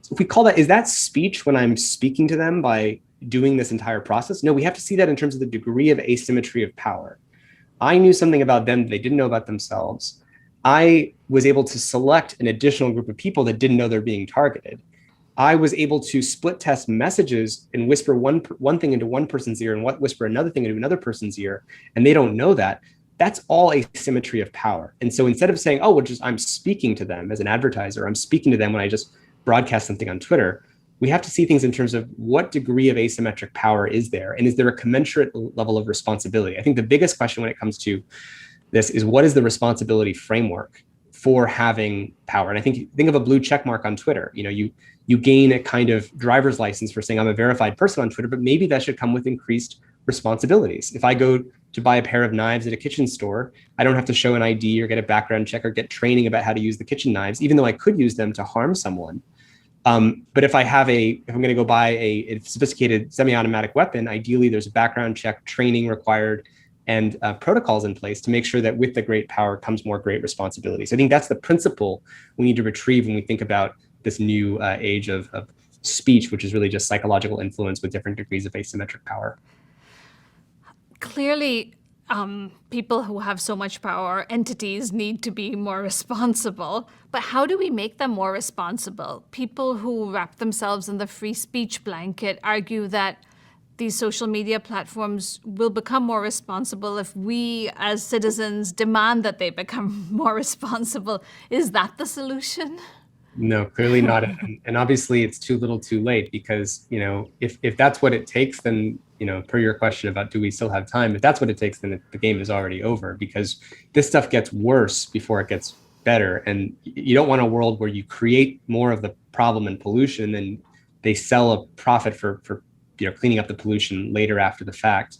So if we call that, is that speech when I'm speaking to them by doing this entire process? No, we have to see that in terms of the degree of asymmetry of power. I knew something about them that they didn't know about themselves. I was able to select an additional group of people that didn't know they're being targeted. I was able to split test messages and whisper one thing into one person's ear and whisper another thing into another person's ear, and they don't know that. That's all asymmetry of power. And so instead of saying, I'm speaking to them as an advertiser, I'm speaking to them when I just broadcast something on Twitter, we have to see things in terms of what degree of asymmetric power is there, and is there a commensurate level of responsibility? I think the biggest question when it comes to this is, what is the responsibility framework for having power? And I think of a blue check mark on Twitter. You gain a kind of driver's license for saying I'm a verified person on Twitter, but maybe that should come with increased responsibilities. If I go to buy a pair of knives at a kitchen store, I don't have to show an ID or get a background check or get training about how to use the kitchen knives, even though I could use them to harm someone. But if I'm going to go buy a sophisticated semi-automatic weapon, ideally there's a background check, training required, and protocols in place to make sure that with the great power comes more great responsibilities. I think that's the principle we need to retrieve when we think about this new age of speech, which is really just psychological influence with different degrees of asymmetric power. Clearly, people who have so much power, entities, need to be more responsible. But how do we make them more responsible? People who wrap themselves in the free speech blanket argue that these social media platforms will become more responsible if we as citizens demand that they become more responsible. Is that the solution? No, clearly not. And obviously it's too little too late because, if that's what it takes, then, per your question about do we still have time, if that's what it takes, then the game is already over because this stuff gets worse before it gets better. And you don't want a world where you create more of the problem and pollution and then they sell a profit for cleaning up the pollution later after the fact.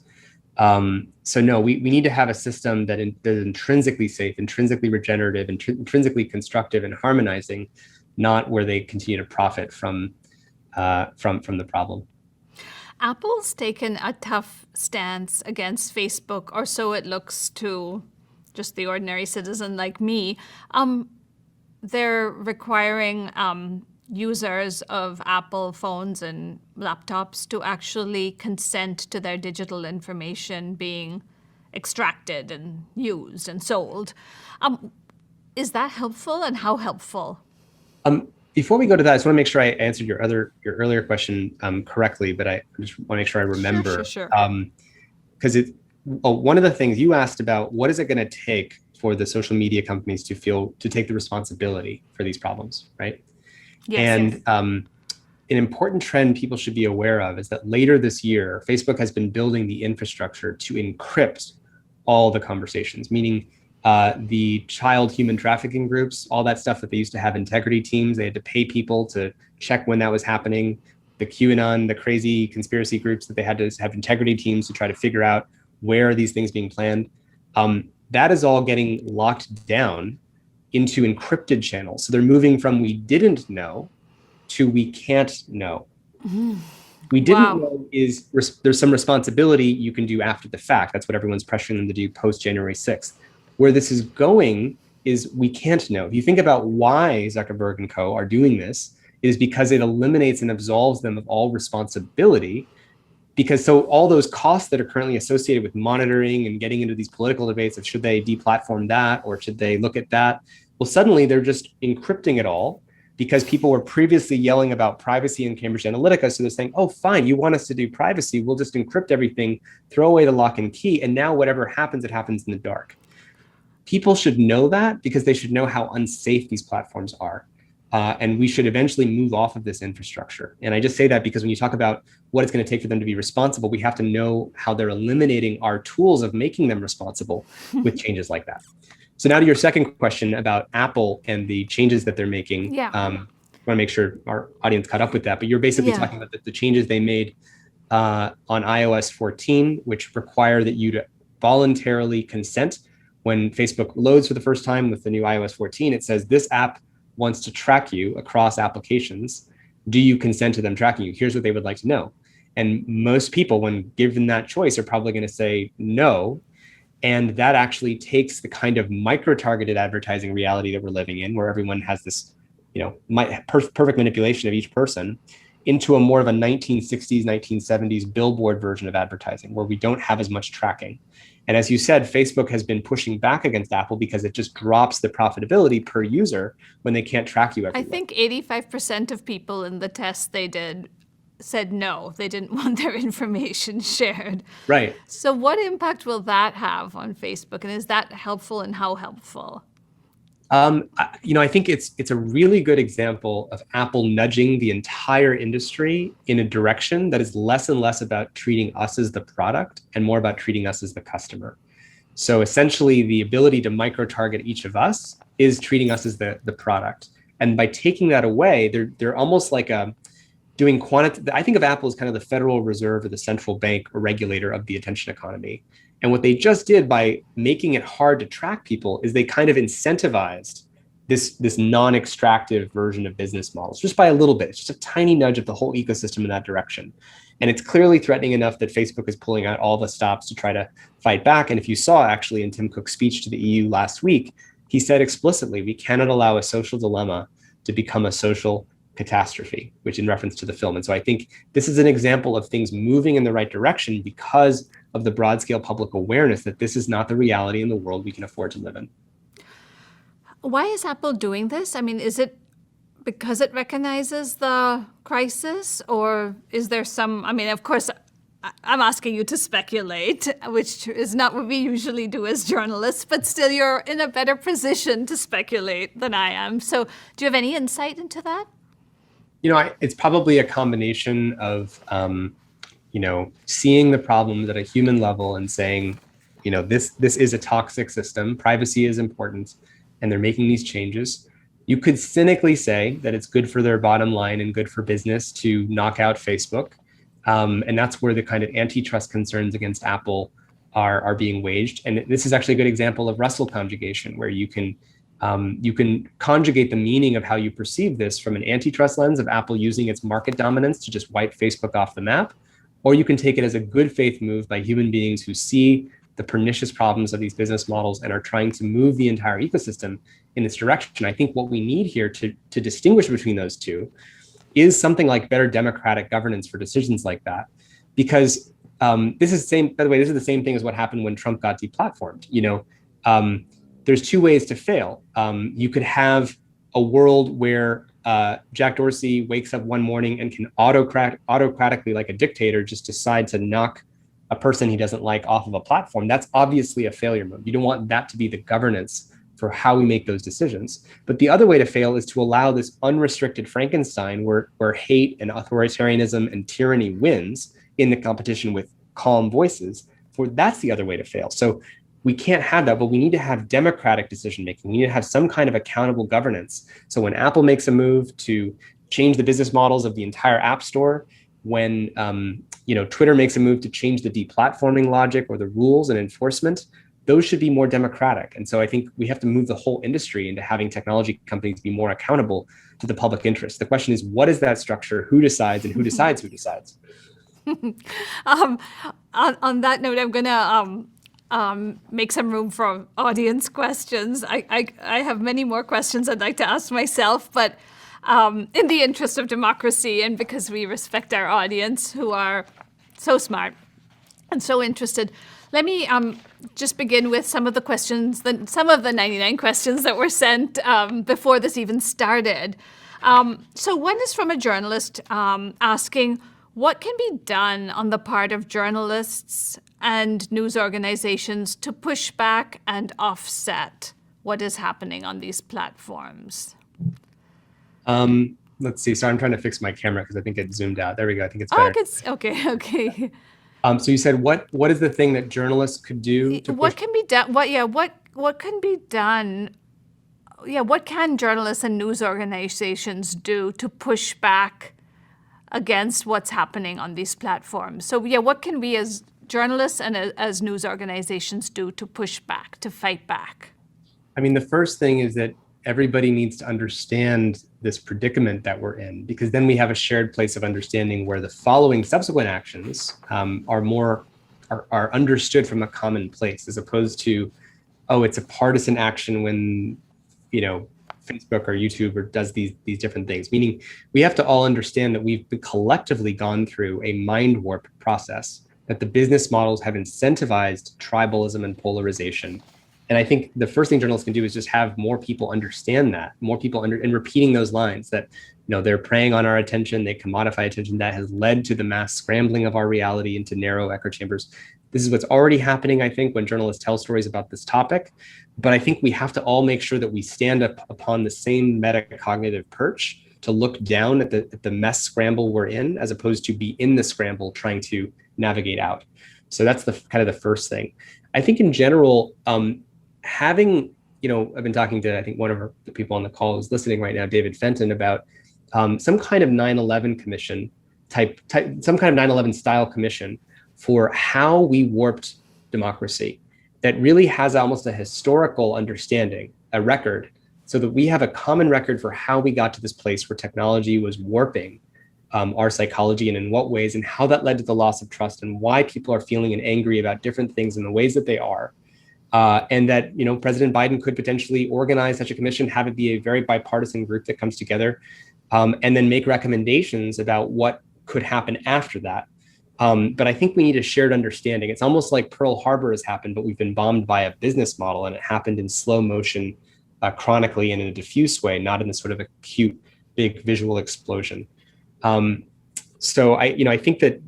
So no, we need to have a system that is intrinsically safe, intrinsically regenerative, intrinsically constructive and harmonizing, not where they continue to profit from the problem. Apple's taken a tough stance against Facebook, or so it looks to just the ordinary citizen like me. They're requiring users of Apple phones and laptops to actually consent to their digital information being extracted and used and sold. Is that helpful, and how helpful? Before we go to that, I just want to make sure I answered your earlier question correctly, but I just want to make sure I remember. Sure. Because one of the things you asked about, what is it going to take for the social media companies to take the responsibility for these problems, right? Yes. An important trend people should be aware of is that later this year, Facebook has been building the infrastructure to encrypt all the conversations, meaning the child human trafficking groups, all that stuff that they used to have integrity teams. They had to pay people to check when that was happening. The QAnon, the crazy conspiracy groups that they had to have integrity teams to try to figure out where are these things being planned. That is all getting locked down into encrypted channels. So they're moving from we didn't know to we can't know. We didn't know there's some responsibility you can do after the fact. That's what everyone's pressuring them to do post January 6th. Where this is going is we can't know. If you think about why Zuckerberg and co are doing this, it is because it eliminates and absolves them of all responsibility. Because so all those costs that are currently associated with monitoring and getting into these political debates of should they deplatform that or should they look at that? Well, suddenly they're just encrypting it all because people were previously yelling about privacy in Cambridge Analytica. So they're saying, oh, fine, you want us to do privacy. We'll just encrypt everything, throw away the lock and key. And now whatever happens, it happens in the dark. People should know that because they should know how unsafe these platforms are. And we should eventually move off of this infrastructure. And I just say that because when you talk about what it's going to take for them to be responsible, we have to know how they're eliminating our tools of making them responsible with changes like that. So now to your second question about Apple and the changes that they're making. Yeah. I want to make sure our audience caught up with that. But you're basically talking about the changes they made on iOS 14, which require that you to voluntarily consent. When Facebook loads for the first time with the new iOS 14, it says this app wants to track you across applications. Do you consent to them tracking you? Here's what they would like to know. And most people, when given that choice, are probably going to say no. And that actually takes the kind of micro-targeted advertising reality that we're living in, where everyone has this, perfect manipulation of each person, into a more of a 1960s, 1970s billboard version of advertising, where we don't have as much tracking. And as you said, Facebook has been pushing back against Apple because it just drops the profitability per user when they can't track you everywhere. I think 85% of people in the test they did said no, they didn't want their information shared. Right. So what impact will that have on Facebook? And is that helpful, and how helpful? I think it's a really good example of Apple nudging the entire industry in a direction that is less and less about treating us as the product and more about treating us as the customer. So essentially, the ability to micro-target each of us is treating us as the product. And by taking that away, they're almost like doing quantitative. I think of Apple as kind of the Federal Reserve or the central bank or regulator of the attention economy. And what they just did by making it hard to track people is they kind of incentivized this non-extractive version of business models just by a little bit. It's just a tiny nudge of the whole ecosystem in that direction. And it's clearly threatening enough that Facebook is pulling out all the stops to try to fight back. And if you saw actually in Tim Cook's speech to the EU last week, he said explicitly, we cannot allow a social dilemma to become a social catastrophe, which in reference to the film. And so I think this is an example of things moving in the right direction because of the broad scale public awareness that this is not the reality in the world we can afford to live in. Why is Apple doing this? I mean, is it because it recognizes the crisis, or is there some, of course, I'm asking you to speculate, which is not what we usually do as journalists, but still you're in a better position to speculate than I am. So do you have any insight into that? It's probably a combination of, seeing the problems at a human level and saying, this is a toxic system. Privacy is important, and they're making these changes. You could cynically say that it's good for their bottom line and good for business to knock out Facebook. And that's where the kind of antitrust concerns against Apple are being waged. And this is actually a good example of Russell conjugation, where you can conjugate the meaning of how you perceive this from an antitrust lens of Apple using its market dominance to just wipe Facebook off the map, or you can take it as a good faith move by human beings who see the pernicious problems of these business models and are trying to move the entire ecosystem in this direction. I think what we need here to distinguish between those two is something like better democratic governance for decisions like that. Because this is the same thing as what happened when Trump got deplatformed. There's two ways to fail. You could have a world where Jack Dorsey wakes up one morning and can autocratically, like a dictator, just decide to knock a person he doesn't like off of a platform. That's obviously a failure mode. You don't want that to be the governance for how we make those decisions. But the other way to fail is to allow this unrestricted Frankenstein where hate and authoritarianism and tyranny wins in the competition with calm voices. That's the other way to fail. So we can't have that, but we need to have democratic decision-making. We need to have some kind of accountable governance. So when Apple makes a move to change the business models of the entire App Store, when Twitter makes a move to change the deplatforming logic or the rules and enforcement, those should be more democratic. And so I think we have to move the whole industry into having technology companies be more accountable to the public interest. The question is, what is that structure? Who decides, and who decides who decides? On that note, I'm going to make some room for audience questions. I have many more questions I'd like to ask myself, but in the interest of democracy and because we respect our audience who are so smart and so interested, let me just begin with some of the questions, some of the 99 questions that were sent before this even started. So one is from a journalist asking, what can be done on the part of journalists and news organizations to push back and offset what is happening on these platforms? Let's see. So I'm trying to fix my camera because I think it zoomed out. There we go. I think it's better. Okay. So you said what is the thing that journalists could do to what can be done? What can be done? Yeah, what can journalists and news organizations do to push back against what's happening on these platforms? So yeah, what can we as journalists and as news organizations do to push back, to fight back? I mean, the first thing is that everybody needs to understand this predicament that we're in, because then we have a shared place of understanding where the following subsequent actions are understood from a common place, as opposed to, it's a partisan action when, Facebook or YouTube does these different things. Meaning we have to all understand that we've collectively gone through a mind warp process, that the business models have incentivized tribalism and polarization. And I think the first thing journalists can do is just have more people understand that, and repeating those lines that, they're preying on our attention, they commodify attention, that has led to the mass scrambling of our reality into narrow echo chambers. This is what's already happening, I think, when journalists tell stories about this topic. But I think we have to all make sure that we stand up upon the same metacognitive perch to look down at the mess scramble we're in, as opposed to be in the scramble trying to navigate out. So that's the kind of the first thing. I think in general, having, I've been talking to, I think one of the people on the call who's listening right now, David Fenton, about some kind of 9/11 commission type, some kind of 9/11 style commission for how we warped democracy that really has almost a historical understanding, a record, so that we have a common record for how we got to this place where technology was warping our psychology, and in what ways, and how that led to the loss of trust, and why people are feeling and angry about different things in the ways that they are. And that, President Biden could potentially organize such a commission, have it be a very bipartisan group that comes together, and then make recommendations about what could happen after that. But I think we need a shared understanding. It's almost like Pearl Harbor has happened, but we've been bombed by a business model, and it happened in slow motion, chronically, and in a diffuse way, not in this sort of acute, big visual explosion. So I think that,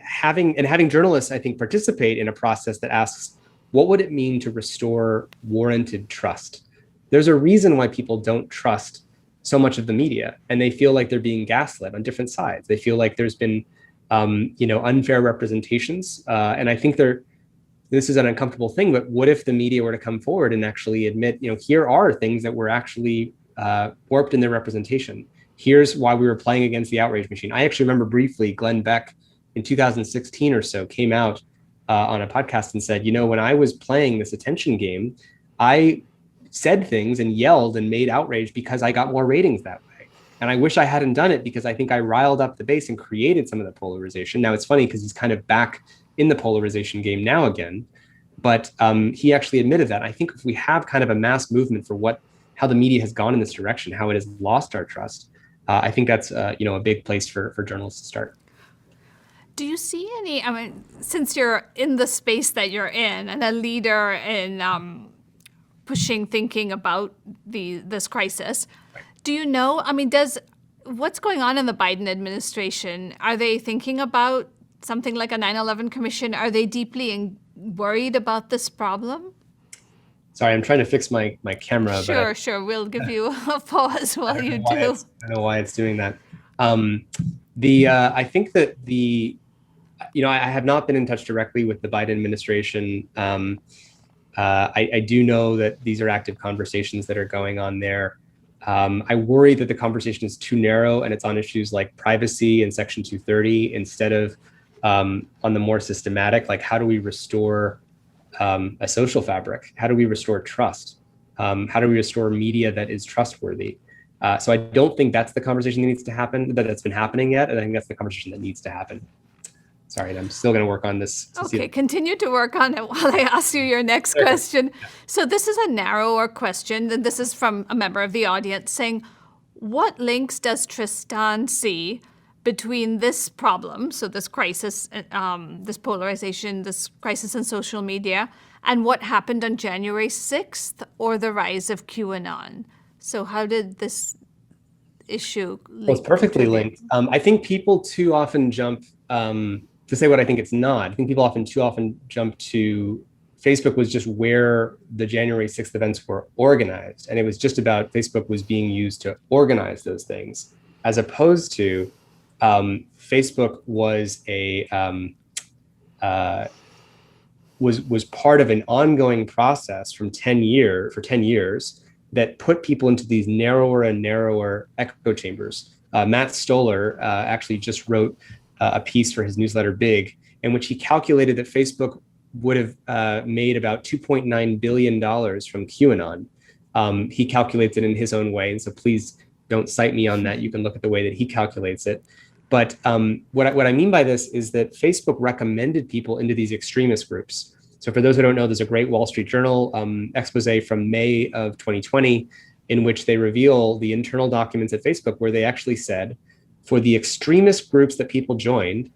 having journalists, I think, participate in a process that asks, what would it mean to restore warranted trust? There's a reason why people don't trust so much of the media, and they feel like they're being gaslit on different sides. They feel like there's been, unfair representations, and I think this is an uncomfortable thing. But what if the media were to come forward and actually admit, here are things that were actually warped in their representation. Here's why we were playing against the outrage machine. I actually remember briefly Glenn Beck in 2016 or so came out on a podcast and said, when I was playing this attention game, I said things and yelled and made outrage because I got more ratings that way. And I wish I hadn't done it because I think I riled up the base and created some of the polarization. Now it's funny because he's kind of back in the polarization game now again, but he actually admitted that. I think if we have kind of a mass movement for how the media has gone in this direction, how it has lost our trust, I think that's a big place for journalists to start. Do you see any, since you're in the space that you're in and a leader in pushing thinking about this crisis, right. Do you know, what's going on in the Biden administration? Are they thinking about something like a 9/11 commission? Are they deeply worried about this problem? Sorry, I'm trying to fix my camera. Sure. We'll give you a pause while you do. I don't know why it's doing that. I think that I have not been in touch directly with the Biden administration. I do know that these are active conversations that are going on there. I worry that the conversation is too narrow and it's on issues like privacy and Section 230 instead of on the more systematic, like how do we restore a social fabric? How do we restore trust? How do we restore media that is trustworthy? So I don't think that's the conversation that needs to happen, that's been happening yet. And I think that's the conversation that needs to happen. Sorry, and I'm still going to work on this. Okay, continue to work on it while I ask you your next question. So this is a narrower question, and this is from a member of the audience saying, what links does Tristan see between this problem, so this crisis, this polarization, this crisis in social media, and what happened on January 6th or the rise of QAnon? So how did this issue link? Well, it's perfectly linked. I think people too often jump, to say what I think it's not, I think people too often jump to Facebook was just where the January 6th events were organized. And it was just about Facebook was being used to organize those things, as opposed to Facebook was was part of an ongoing process for 10 years that put people into these narrower and narrower echo chambers. Matt Stoller actually just wrote a piece for his newsletter Big, in which he calculated that Facebook would have made about $2.9 billion from QAnon. He calculates it in his own way, and so please don't cite me on that. You can look at the way that he calculates it. But what I mean by this is that Facebook recommended people into these extremist groups. So for those who don't know, there's a great Wall Street Journal expose from May of 2020, in which they reveal the internal documents at Facebook, where they actually said, for the extremist groups that people joined,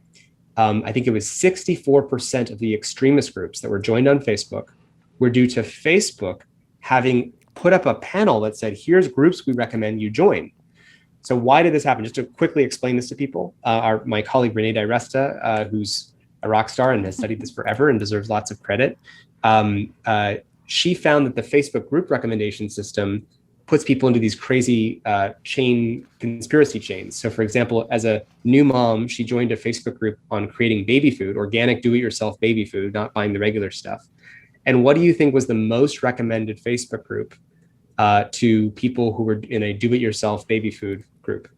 I think it was 64% of the extremist groups that were joined on Facebook were due to Facebook having put up a panel that said, here's groups we recommend you join. So why did this happen? Just to quickly explain this to people, my colleague Renee DiResta, who's a rock star and has studied this forever and deserves lots of credit, she found that the Facebook group recommendation system puts people into these crazy conspiracy chains. So for example, as a new mom, she joined a Facebook group on creating baby food, organic do-it-yourself baby food, not buying the regular stuff. And what do you think was the most recommended Facebook group to people who were in a do-it-yourself baby food group?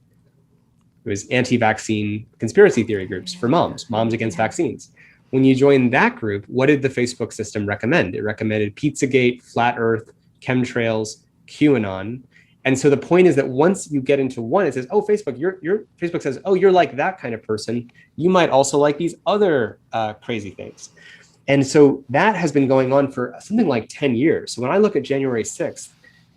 It was anti-vaccine conspiracy theory groups for moms against vaccines. When you join that group, what did the Facebook system recommend? It recommended Pizzagate, Flat Earth, chemtrails, QAnon. And so the point is that once you get into one, it says, oh, Facebook says, oh, you're like that kind of person. You might also like these other crazy things. And so that has been going on for something like 10 years. So when I look at January 6th,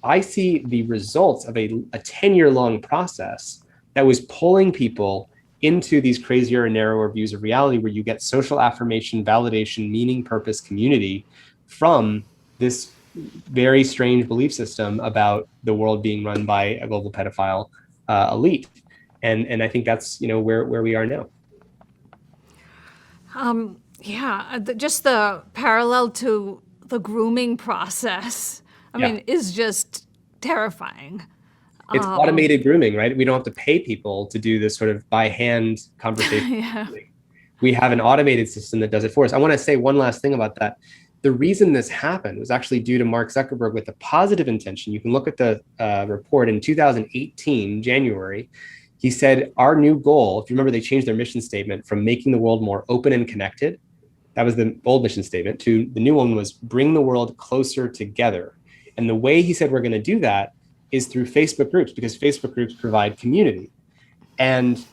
I see the results of a 10-year-long process that was pulling people into these crazier and narrower views of reality, where you get social affirmation, validation, meaning, purpose, community from this very strange belief system about the world being run by a global pedophile elite. And I think that's where we are now. Just the parallel to the grooming process, Yeah. is just terrifying. It's automated grooming, right? We don't have to pay people to do this sort of by hand conversation. Yeah. We have an automated system that does it for us. I want to say one last thing about that. The reason this happened was actually due to Mark Zuckerberg with a positive intention. You can look at the report in 2018, January. He said, our new goal, if you remember, they changed their mission statement from making the world more open and connected. That was the old mission statement. To the new one was bring the world closer together. And the way he said we're going to do that is through Facebook groups, because Facebook groups provide community. And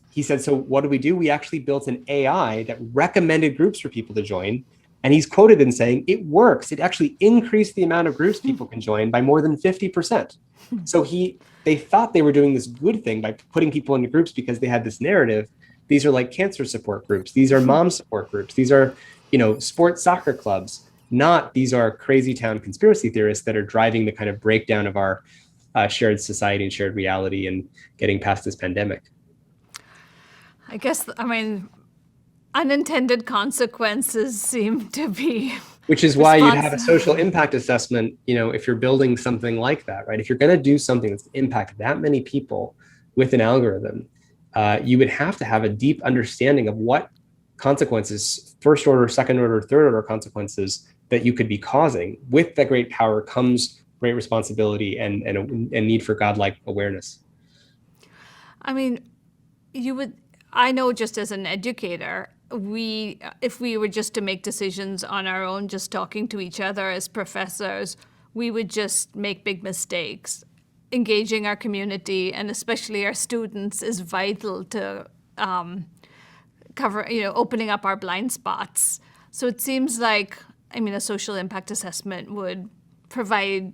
he said, so what do? We actually built an AI that recommended groups for people to join. And he's quoted in saying, it works. It actually increased the amount of groups people can join by more than 50%. So they thought they were doing this good thing by putting people into groups because they had this narrative. These are like cancer support groups. These are mom support groups. These are, sports soccer clubs. Not these are crazy town conspiracy theorists that are driving the kind of breakdown of our shared society and shared reality and getting past this pandemic. I guess, unintended consequences seem to be. Which is why you'd have a social impact assessment, if you're building something like that, right? If you're going to do something that's impact that many people with an algorithm, you would have to have a deep understanding of what consequences, first order, second order, third order consequences that you could be causing. With that great power comes great responsibility and need for godlike awareness. I know just as an educator, if we were just to make decisions on our own, just talking to each other as professors, we would just make big mistakes. Engaging our community and especially our students is vital to opening up our blind spots. So it seems like, a social impact assessment would provide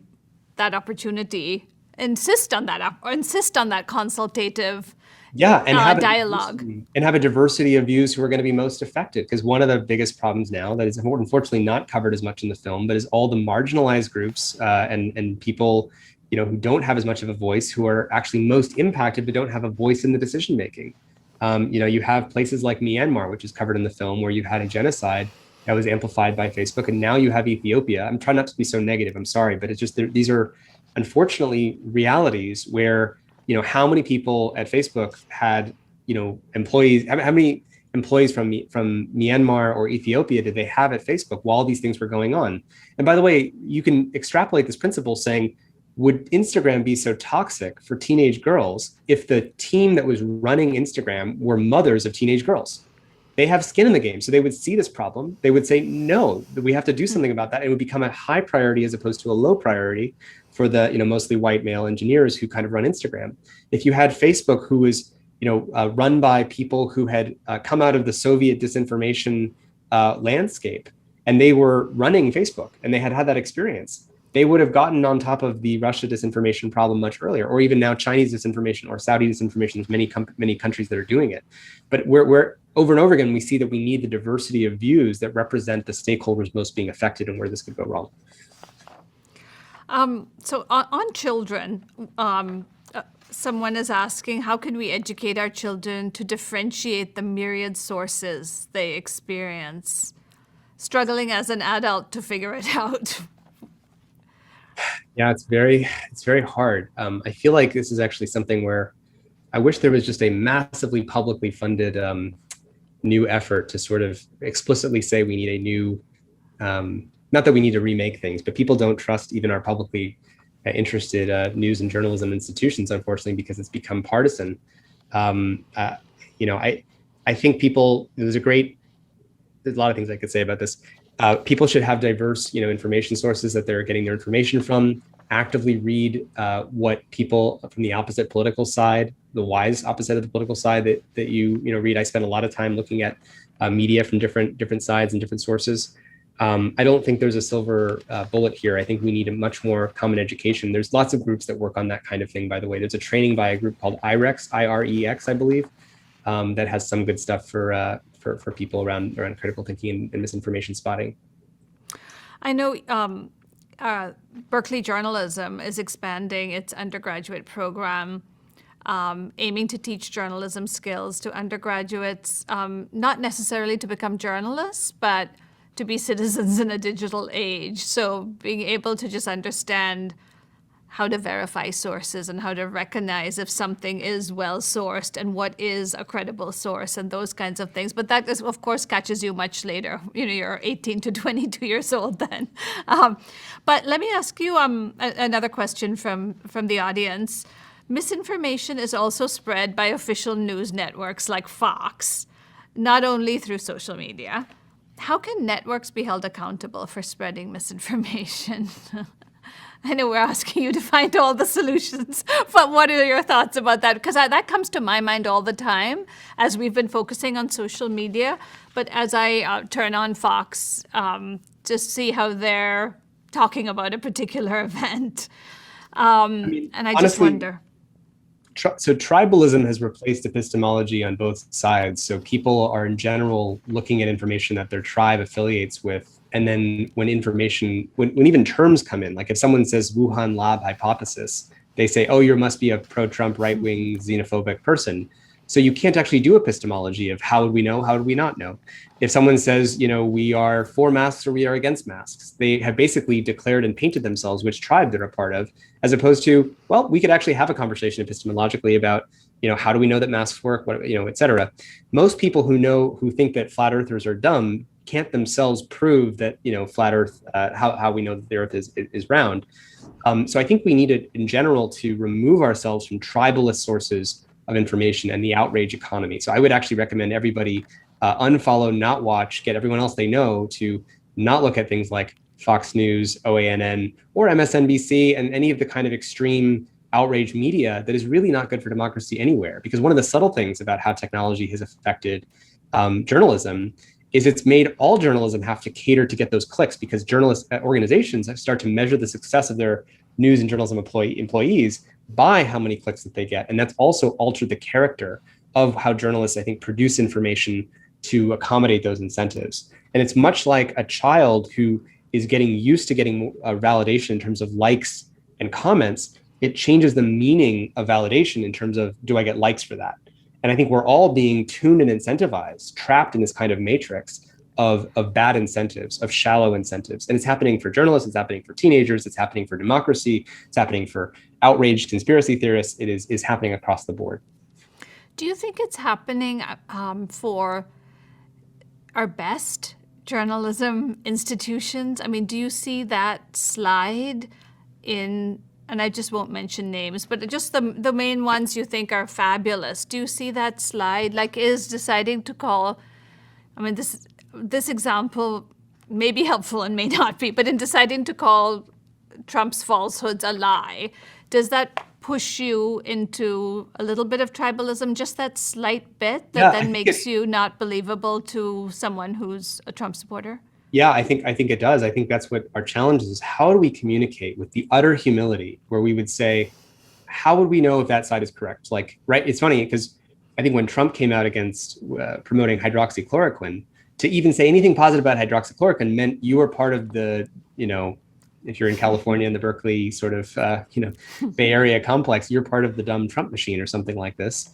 that opportunity, insist on that consultative and have dialogue. Have a diversity of views who are going to be most affected. Because one of the biggest problems now that is unfortunately not covered as much in the film, but is all the marginalized groups and people who don't have as much of a voice, who are actually most impacted but don't have a voice in the decision making. You have places like Myanmar, which is covered in the film, where you've had a genocide that was amplified by Facebook, and now you have Ethiopia. I'm trying not to be so negative, I'm sorry, but it's just these are unfortunately realities where how many people at Facebook had employees, how many employees from Myanmar or Ethiopia did they have at Facebook while these things were going on? And by the way, you can extrapolate this principle saying, would Instagram be so toxic for teenage girls if the team that was running Instagram were mothers of teenage girls? They have skin in the game. So they would see this problem. They would say, no, we have to do something about that. It would become a high priority as opposed to a low priority for the mostly white male engineers who kind of run Instagram. If you had Facebook, who was run by people who had come out of the Soviet disinformation landscape, and they were running Facebook and they had had that experience, they would have gotten on top of the Russia disinformation problem much earlier, or even now Chinese disinformation or Saudi disinformation. There's many countries that are doing it. But we're over and over again, we see that we need the diversity of views that represent the stakeholders most being affected and where this could go wrong. So on children, someone is asking, how can we educate our children to differentiate the myriad sources they experience? Struggling as an adult to figure it out. Yeah, it's very hard. I feel like this is actually something where I wish there was just a massively publicly funded new effort to sort of explicitly say we need a new, not that we need to remake things, but people don't trust even our publicly interested news and journalism institutions, unfortunately, because it's become partisan. I think there's a lot of things I could say about this. People should have diverse, information sources that they're getting their information from. Actively read what people from the opposite political side, the wise opposite of the political side that you read. I spend a lot of time looking at media from different sides and different sources. I don't think there's a silver bullet here. I think we need a much more common education. There's lots of groups that work on that kind of thing, by the way. There's a training by a group called IREX, I-R-E-X, I believe, that has some good stuff for people around critical thinking and misinformation spotting. I know Berkeley Journalism is expanding its undergraduate program aiming to teach journalism skills to undergraduates, not necessarily to become journalists, but to be citizens in a digital age. So being able to just understand how to verify sources and how to recognize if something is well sourced and what is a credible source and those kinds of things. But that, is, of course, catches you much later. You're 18 to 22 years old then. But let me ask you another question from the audience. Misinformation is also spread by official news networks like Fox, not only through social media. How can networks be held accountable for spreading misinformation? I know we're asking you to find all the solutions, but what are your thoughts about that? Because that comes to my mind all the time as we've been focusing on social media. But as I turn on Fox to see how they're talking about a particular event, and I just wonder. So tribalism has replaced epistemology on both sides. So people are in general looking at information that their tribe affiliates with. And then when even terms come in, like if someone says Wuhan lab hypothesis, they say, oh, you must be a pro-Trump, right-wing, xenophobic person. So you can't actually do epistemology of how would we know, how would we not know? If someone says, we are for masks or we are against masks, they have basically declared and painted themselves which tribe they're a part of, as opposed to, well, we could actually have a conversation epistemologically about, how do we know that masks work, et cetera. Most people who think that flat earthers are dumb can't themselves prove that, flat earth, how we know that the earth is round. So I think we need in general to remove ourselves from tribalist sources of information and the outrage economy. So I would actually recommend everybody unfollow, not watch, get everyone else they know to not look at things like Fox News, OANN, or MSNBC, and any of the kind of extreme outrage media that is really not good for democracy anywhere. Because one of the subtle things about how technology has affected journalism is it's made all journalism have to cater to get those clicks, because journalist organizations start to measure the success of their news and journalism employees by how many clicks that they get. And that's also altered the character of how journalists, I think, produce information to accommodate those incentives. And it's much like a child who is getting used to getting validation in terms of likes and comments. It changes the meaning of validation in terms of, do I get likes for that? And I think we're all being tuned and incentivized, trapped in this kind of matrix of bad incentives, of shallow incentives. And it's happening for journalists, it's happening for teenagers, it's happening for democracy, it's happening for outraged conspiracy theorists. It is happening across the board. Do you think it's happening for our best journalism institutions? I mean, do you see that slide in, and I just won't mention names, but just the main ones you think are fabulous. Do you see that slide? Like, is deciding to call, I mean, this example may be helpful and may not be, but in deciding to call Trump's falsehoods a lie, does that push you into a little bit of tribalism, just that slight bit that then makes you not believable to someone who's a Trump supporter? Yeah, I think it does. I think that's what our challenge is. How do we communicate with the utter humility where we would say, how would we know if that side is correct? Like, right, it's funny because I think when Trump came out against promoting hydroxychloroquine, to even say anything positive about hydroxychloroquine meant you were part of the, if you're in California in the Berkeley sort of, Bay Area complex, you're part of the dumb Trump machine or something like this.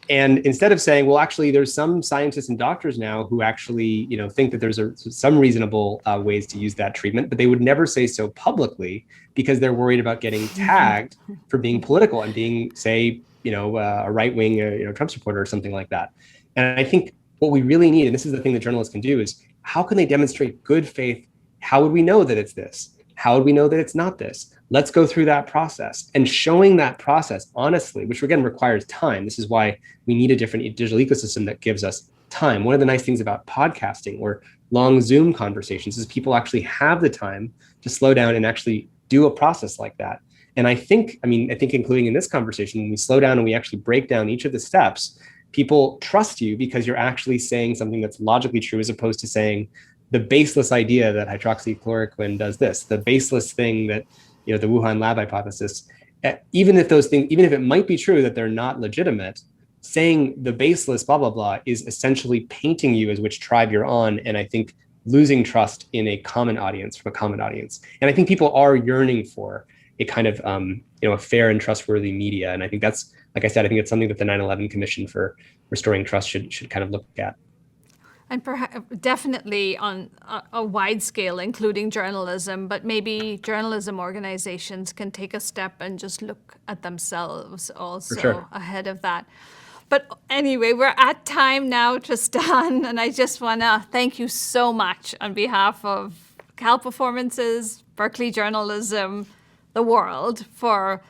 And instead of saying, well, actually, there's some scientists and doctors now who actually, think that there's some reasonable ways to use that treatment, but they would never say so publicly because they're worried about getting tagged for being political and being, say, a right-wing Trump supporter or something like that. And I think what we really need, and this is the thing that journalists can do, is how can they demonstrate good faith? How would we know that it's this? How would we know that it's not this? Let's go through that process. And showing that process honestly, which again requires time. This is why we need a different digital ecosystem that gives us time. One of the nice things about podcasting or long Zoom conversations is people actually have the time to slow down and actually do a process like that. And I think including in this conversation, when we slow down and we actually break down each of the steps, people trust you because you're actually saying something that's logically true, as opposed to saying the baseless idea that hydroxychloroquine does this, the baseless thing that, the Wuhan lab hypothesis, even if it might be true that they're not legitimate, saying the baseless blah, blah, blah is essentially painting you as which tribe you're on. And I think losing trust in a common audience from a common audience. And I think people are yearning for a kind of a fair and trustworthy media. And I think that's, like I said, I think it's something that the 9/11 Commission for Restoring Trust should kind of look at. And perhaps definitely on a wide scale, including journalism, but maybe journalism organizations can take a step and just look at themselves also ahead of that. But anyway, we're at time now, Tristan, and I just want to thank you so much on behalf of Cal Performances, Berkeley Journalism, the world, for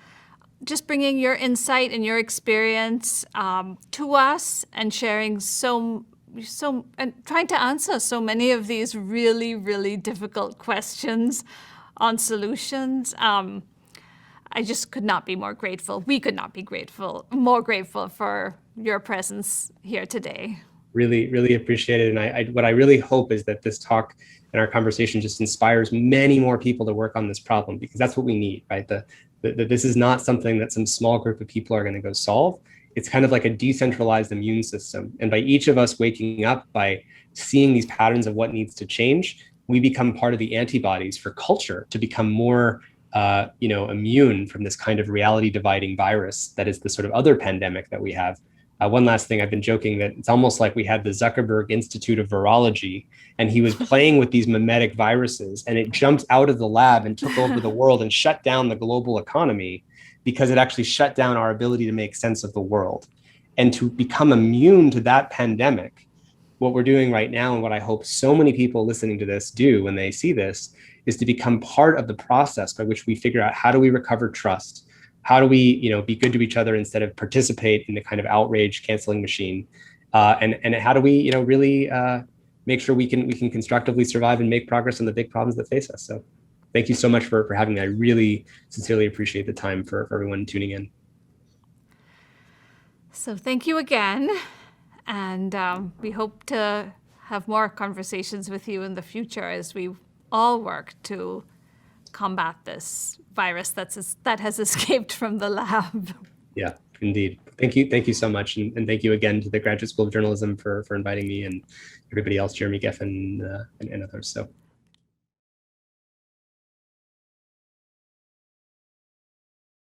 just bringing your insight and your experience to us and sharing and trying to answer so many of these really, really difficult questions on solutions. I just could not be more grateful. We could not be more grateful for your presence here today. Really, really appreciate it. And what I really hope is that this talk and our conversation just inspires many more people to work on this problem, because that's what we need, right? This is not something that some small group of people are going to go solve. It's kind of like a decentralized immune system. And by each of us waking up, by seeing these patterns of what needs to change, we become part of the antibodies for culture to become more immune from this kind of reality dividing virus that is the sort of other pandemic that we have. One last thing, I've been joking that it's almost like we had the Zuckerberg Institute of Virology, and he was playing with these mimetic viruses, and it jumped out of the lab and took over the world and shut down the global economy, because it actually shut down our ability to make sense of the world. And to become immune to that pandemic, what we're doing right now, and what I hope so many people listening to this do when they see this, is to become part of the process by which we figure out, how do we recover trust? How do we, be good to each other instead of participate in the kind of outrage canceling machine? And how do we, really make sure we can constructively survive and make progress on the big problems that face us? So thank you so much for having me. I really sincerely appreciate the time for everyone tuning in. So thank you again. And we hope to have more conversations with you in the future as we all work to combat this virus that has escaped from the lab. Yeah, indeed. Thank you so much. And thank you again to the Graduate School of Journalism for inviting me, and everybody else, Jeremy Geffen and others. So